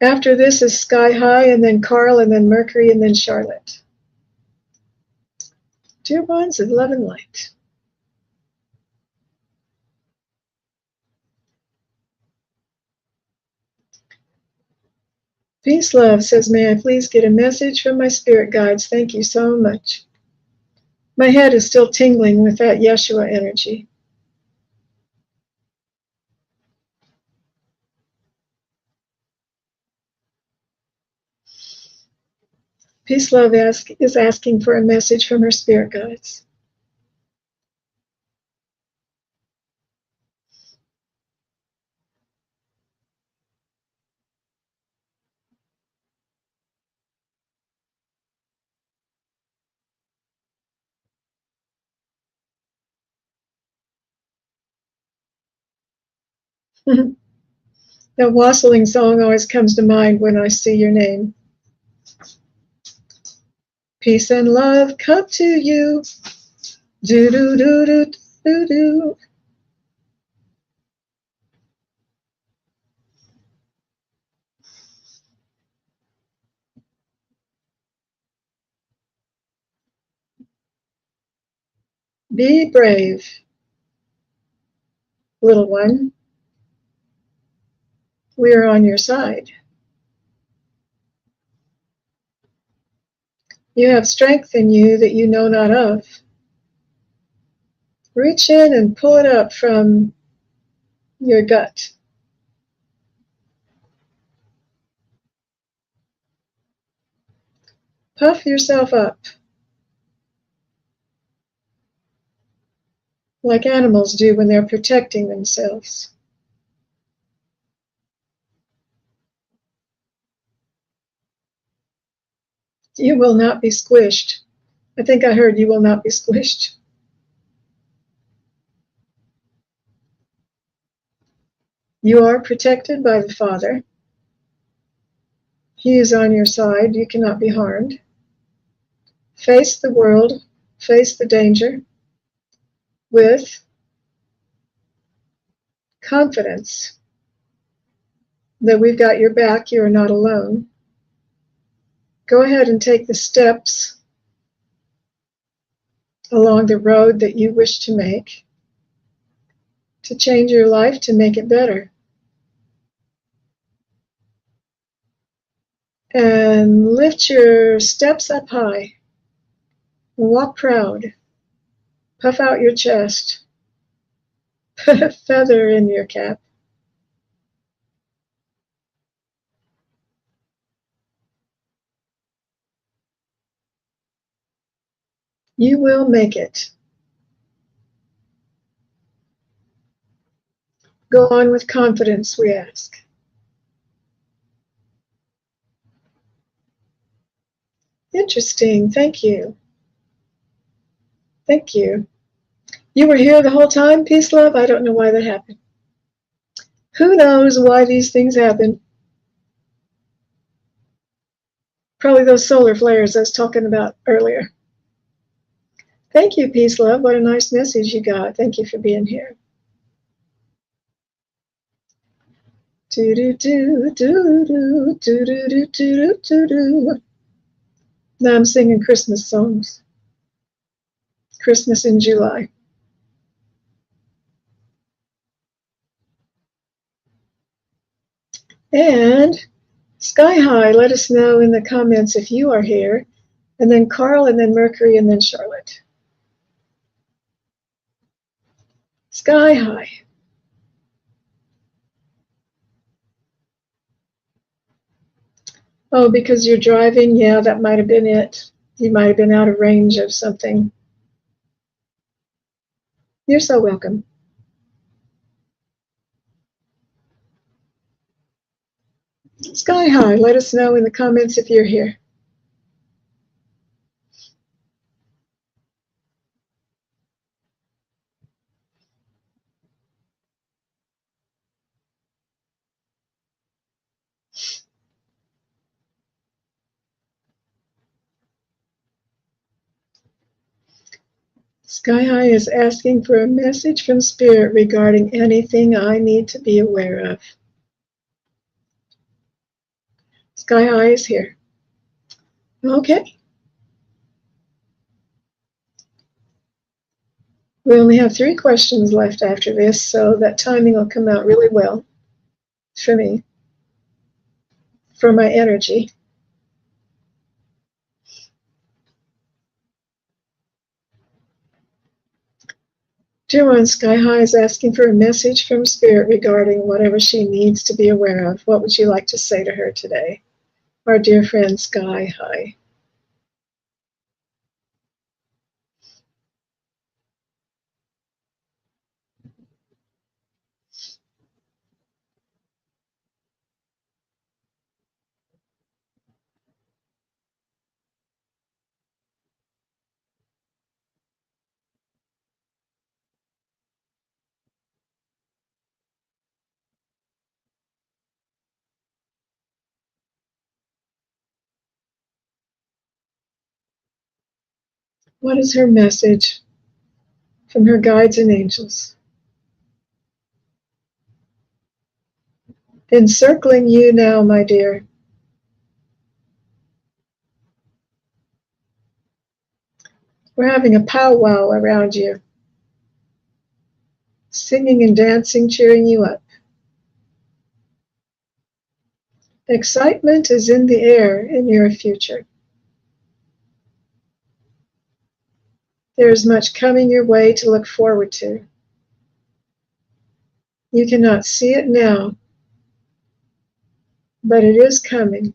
After this is Sky High, and then Carl, and then Mercury, and then Charlotte. Dear ones of love and light. Peace, love says, may I please get a message from my spirit guides? Thank you so much. My head is still tingling with that Yeshua energy. Peace, love is asking for a message from her spirit guides. That wassailing song always comes to mind when I see your name. Peace and love come to you. Do do do do do do. Be brave, little one. We are on your side. You have strength in you that you know not of. Reach in and pull it up from your gut. Puff yourself up like animals do when they're protecting themselves. You will not be squished. I think I heard you will not be squished. You are protected by the Father. He is on your side. You cannot be harmed. Face the world, face the danger with confidence that we've got your back. You are not alone. Go ahead and take the steps along the road that you wish to make to change your life, to make it better. And lift your steps up high. Walk proud. Puff out your chest. Put a feather in your cap. You will make it. Go on with confidence, we ask. Interesting. Thank you. Thank you. You were here the whole time, Peace Love? I don't know why that happened. Who knows why these things happen? Probably those solar flares I was talking about earlier. Thank you, Peace Love. What a nice message you got. Thank you for being here. Do do do do do do do do do do. Now I'm singing Christmas songs. Christmas in July. And Sky High, let us know in the comments if you are here. And then Carl, and then Mercury, and then Charlotte. Sky High. Oh, because you're driving? Yeah, that might have been it. You might have been out of range of something. You're so welcome. Sky High, let us know in the comments if you're here. Sky High is asking for a message from Spirit regarding anything I need to be aware of. Sky High is here. Okay. We only have 3 questions left after this, so that timing will come out really well for me, for my energy. Dear One, Sky High is asking for a message from Spirit regarding whatever she needs to be aware of. What would you like to say to her today? Our dear friend, Sky High. What is her message from her guides and angels? Encircling you now, my dear. We're having a powwow around you, singing and dancing, cheering you up. Excitement is in the air in your future. There is much coming your way to look forward to. You cannot see it now, but it is coming.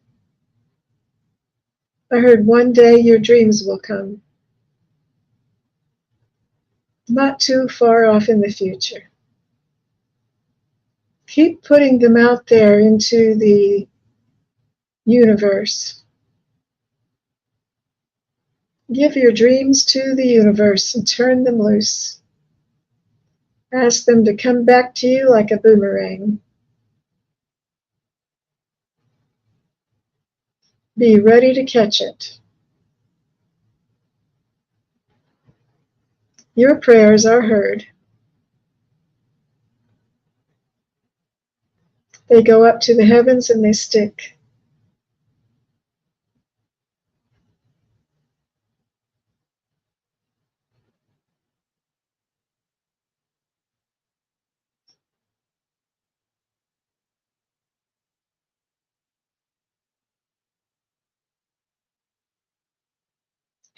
I heard one day your dreams will come, not too far off in the future. Keep putting them out there into the universe. Give your dreams to the universe and turn them loose. Ask them to come back to you like a boomerang. Be ready to catch it. Your prayers are heard. They go up to the heavens and they stick.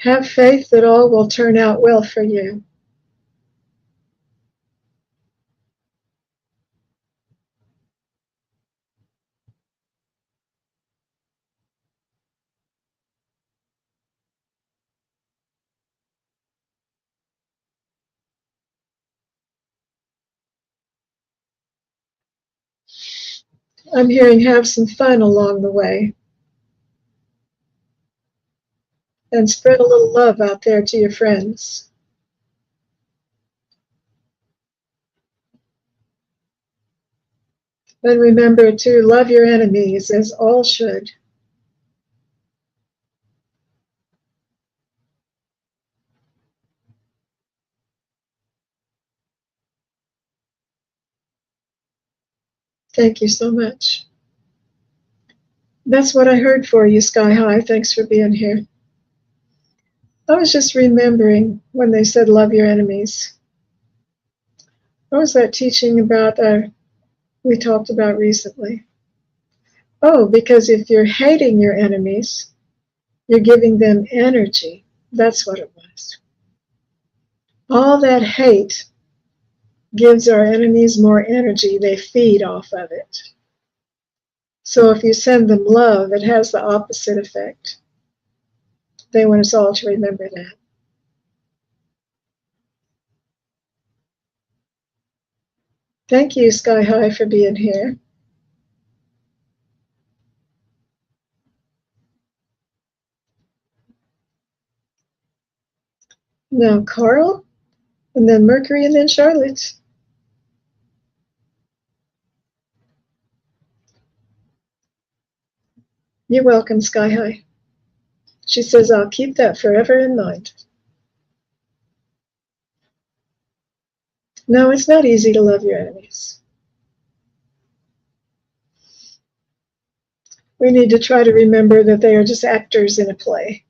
Have faith that all will turn out well for you. I'm hearing have some fun along the way and spread a little love out there to your friends. And remember to love your enemies as all should. Thank you so much. That's what I heard for you, Sky High. Thanks for being here. I was just remembering when they said love your enemies. What was that teaching about we talked about recently? Oh, because if you're hating your enemies, you're giving them energy. That's what it was. All that hate gives our enemies more energy. They feed off of it. So if you send them love, it has the opposite effect. They want us all to remember that. Thank you, Sky High, for being here. Now, Carl, and then Mercury, and then Charlotte. You're welcome, Sky High. She says, I'll keep that forever in mind. No, it's not easy to love your enemies. We need to try to remember that they are just actors in a play.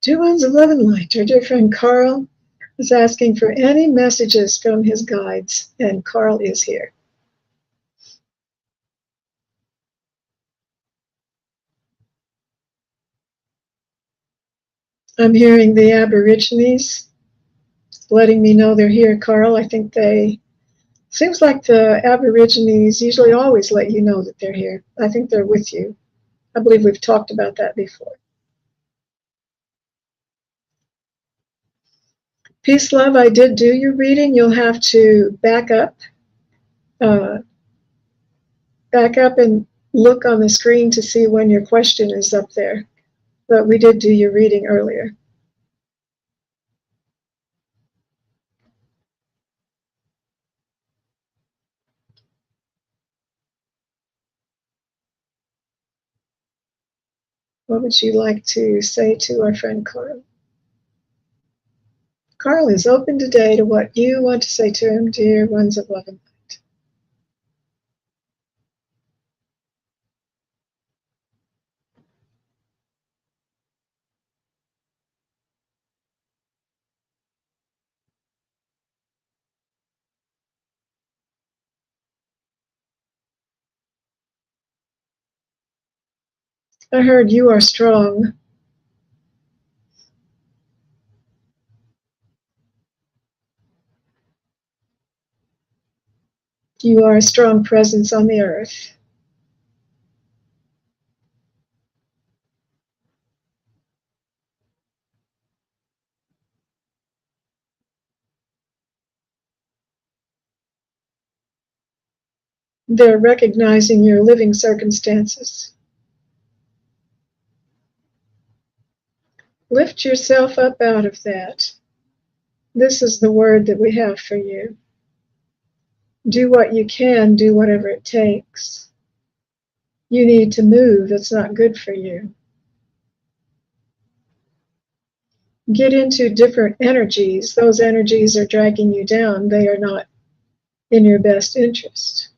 Two ones of love and light. Our dear friend Carl is asking for any messages from his guides, and Carl is here. I'm hearing the Aborigines letting me know they're here, Carl. I think seems like the Aborigines usually always let you know that they're here. I think they're with you. I believe we've talked about that before. Peace, love, I did do your reading. You'll have to uh, back up and look on the screen to see when your question is up there. But we did do your reading earlier. What would you like to say to our friend Carl? Carl is open today to what you want to say to him, dear ones of love and light. I heard you are strong. You are a strong presence on the earth. They're recognizing your living circumstances. Lift yourself up out of that. This is the word that we have for you. Do what you can, do whatever it takes. You need to move. It's not good for you. Get into different energies. Those energies are dragging you down. They are not in your best interest.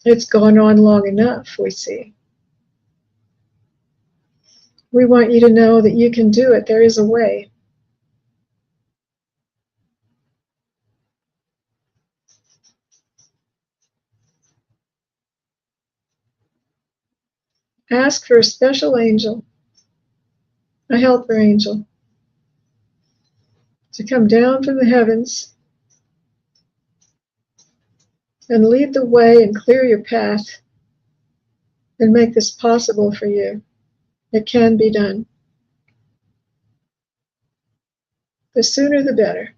It's gone on long enough, we see. We want you to know that you can do it. There is a way. Ask for a special angel, a helper angel, to come down from the heavens and lead the way and clear your path and make this possible for you. It can be done. The sooner the better.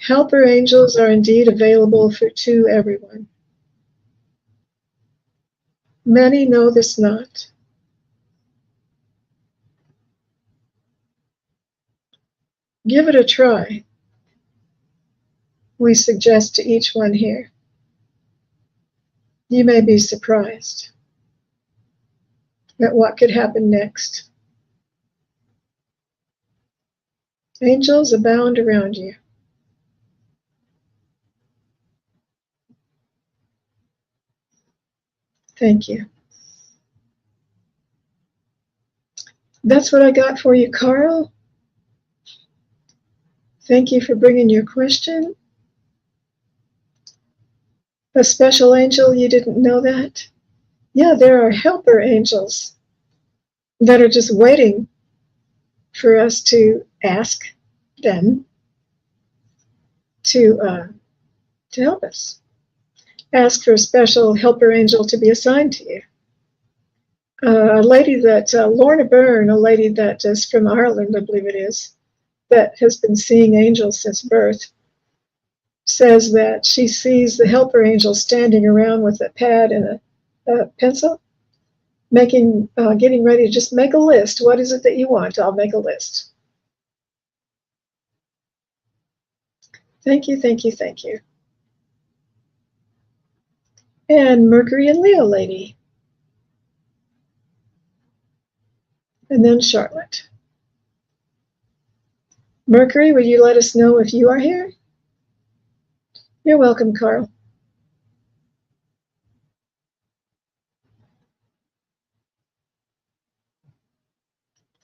Helper angels are indeed available to everyone. Many know this not. Give it a try. We suggest to each one here. You may be surprised at what could happen next. Angels abound around you. Thank you. That's what I got for you, Carl. Thank you for bringing your question. A special angel, you didn't know that? Yeah, there are helper angels that are just waiting for us to ask them to help us. Ask for a special helper angel to be assigned to you. A lady that, Lorna Byrne, a lady that is from Ireland, I believe it is, that has been seeing angels since birth, says that she sees the helper angel standing around with a pad and a pencil, getting ready to just make a list. What is it that you want? I'll make a list. Thank you, thank you, thank you. And Mercury and Leo lady. And then Charlotte. Mercury, would you let us know if you are here? You're welcome, Carl.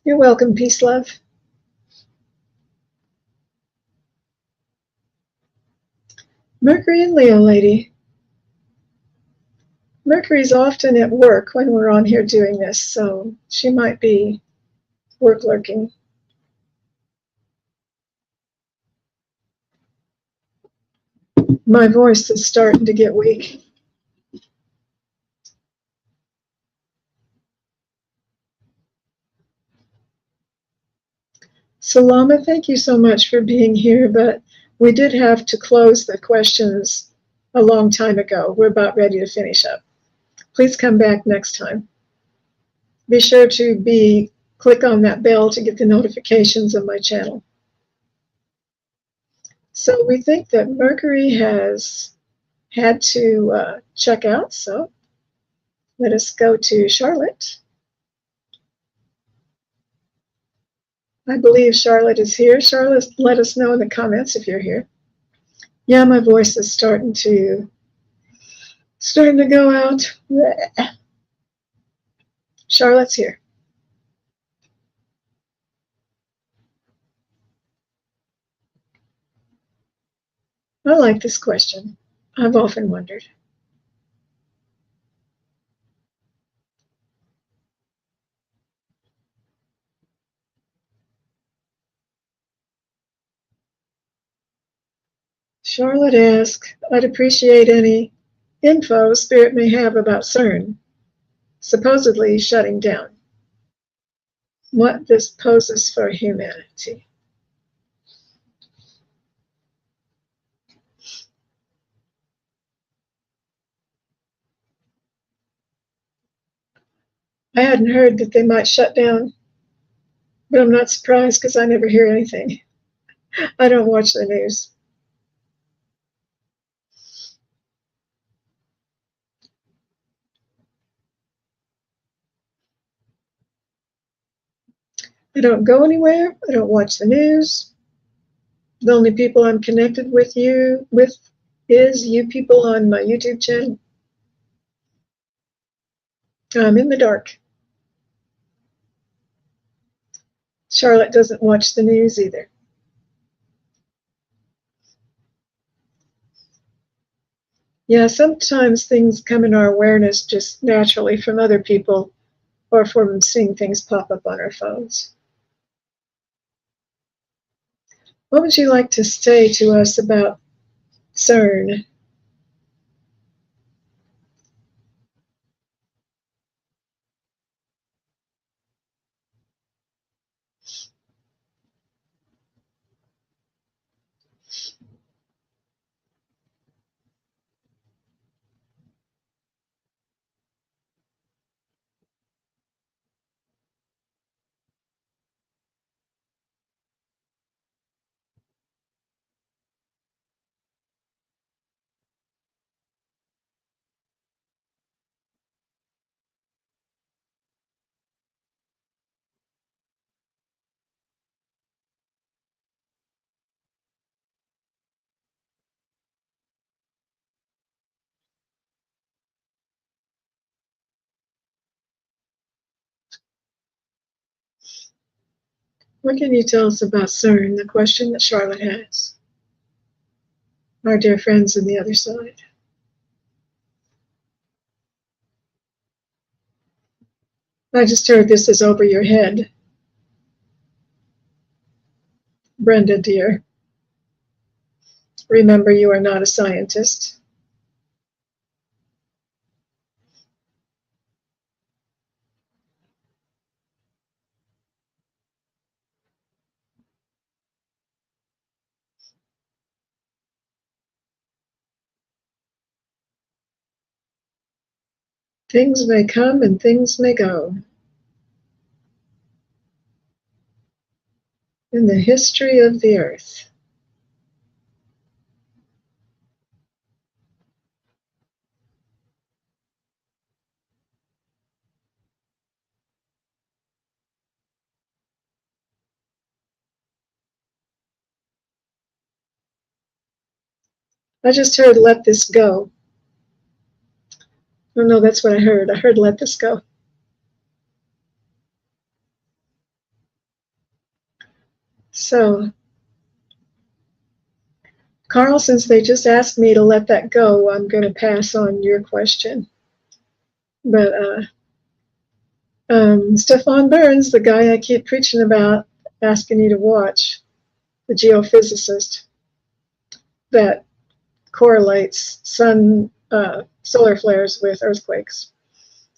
You're welcome, peace, love. Mercury and Leo lady. Mercury's often at work when we're on here doing this, so she might be work lurking. My voice is starting to get weak. Salama, thank you so much for being here, but we did have to close the questions a long time ago. We're about ready to finish up. Please come back next time. Be sure to click on that bell to get the notifications of my channel. So we think that Mercury has had to check out, so let us go to Charlotte. I believe Charlotte is here. Charlotte, let us know in the comments if you're here. Yeah, my voice is starting to go out. Charlotte's here. I like this question. I've often wondered. Charlotte asks, I'd appreciate any info Spirit may have about CERN, supposedly shutting down. What this poses for humanity. I hadn't heard that they might shut down, but I'm not surprised because I never hear anything. I don't watch the news. I don't go anywhere. I don't watch the news. The only people I'm connected with is you people on my YouTube channel. I'm in the dark. Charlotte doesn't watch the news either. Yeah, sometimes things come in our awareness just naturally from other people or from seeing things pop up on our phones. What would you like to say to us about CERN? What can you tell us about CERN, the question that Charlotte has? Our dear friends on the other side. I just heard this is over your head. Brenda, dear, remember you are not a scientist. Things may come and things may go. In the history of the earth. I just heard let this go. Oh no, that's what I heard. I heard let this go. So, Carl, since they just asked me to let that go, I'm going to pass on your question. But Stefan Burns, the guy I keep preaching about, asking you to watch, the geophysicist that correlates solar flares with earthquakes.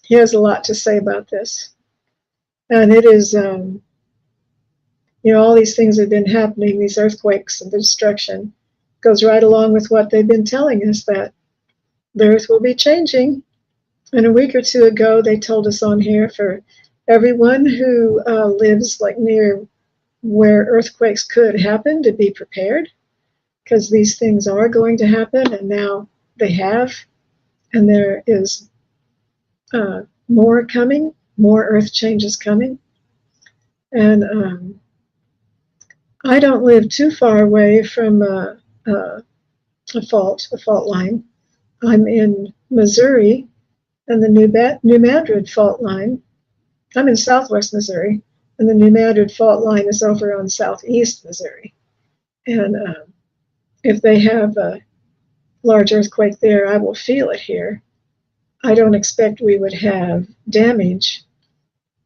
He has a lot to say about this. And it is, all these things have been happening, these earthquakes and the destruction, goes right along with what they've been telling us, that the earth will be changing. And a week or two ago, they told us on here for everyone who lives like near where earthquakes could happen to be prepared, because these things are going to happen, and now they have, and there is more coming, more earth changes coming. And I don't live too far away from a fault line. I'm in Missouri, and the New Madrid fault line. I'm in southwest Missouri, and the New Madrid fault line is over on southeast Missouri. And if they have a large earthquake there, I will feel it here. I don't expect we would have damage.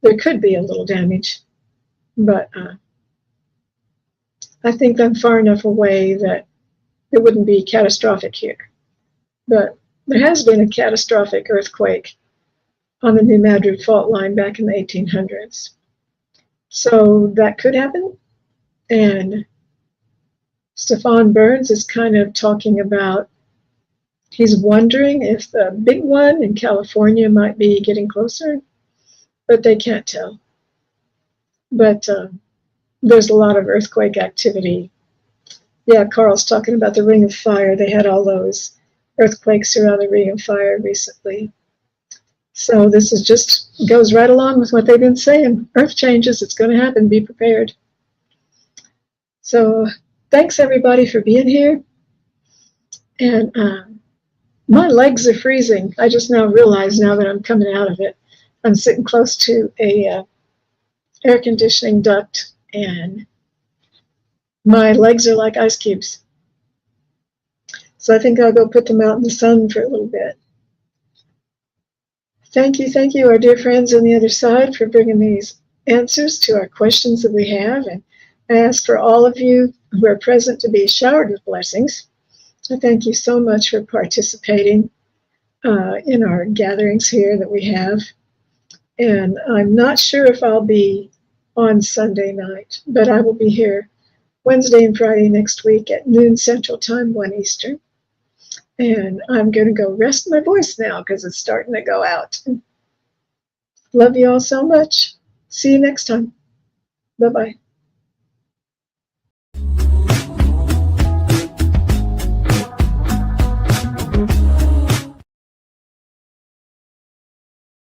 There could be a little damage, but I think I'm far enough away that it wouldn't be catastrophic here. But there has been a catastrophic earthquake on the New Madrid fault line back in the 1800s. So that could happen. And Stefan Burns is kind of talking about, he's wondering if the big one in California might be getting closer, but they can't tell. But there's a lot of earthquake activity. Yeah, Carl's talking about the Ring of Fire. They had all those earthquakes around the Ring of Fire recently. So this is just goes right along with what they've been saying. Earth changes, it's going to happen, be prepared. So thanks everybody for being here. And my legs are freezing. I just now realize now that I'm coming out of it. I'm sitting close to a air conditioning duct and my legs are like ice cubes. So I think I'll go put them out in the sun for a little bit. Thank you, our dear friends on the other side, for bringing these answers to our questions that we have. And I ask for all of you who are present to be showered with blessings. I thank you so much for participating in our gatherings here that we have. And I'm not sure if I'll be on Sunday night, but I will be here Wednesday and Friday next week at noon Central Time, 1 Eastern. And I'm going to go rest my voice now because it's starting to go out. Love you all so much. See you next time. Bye-bye.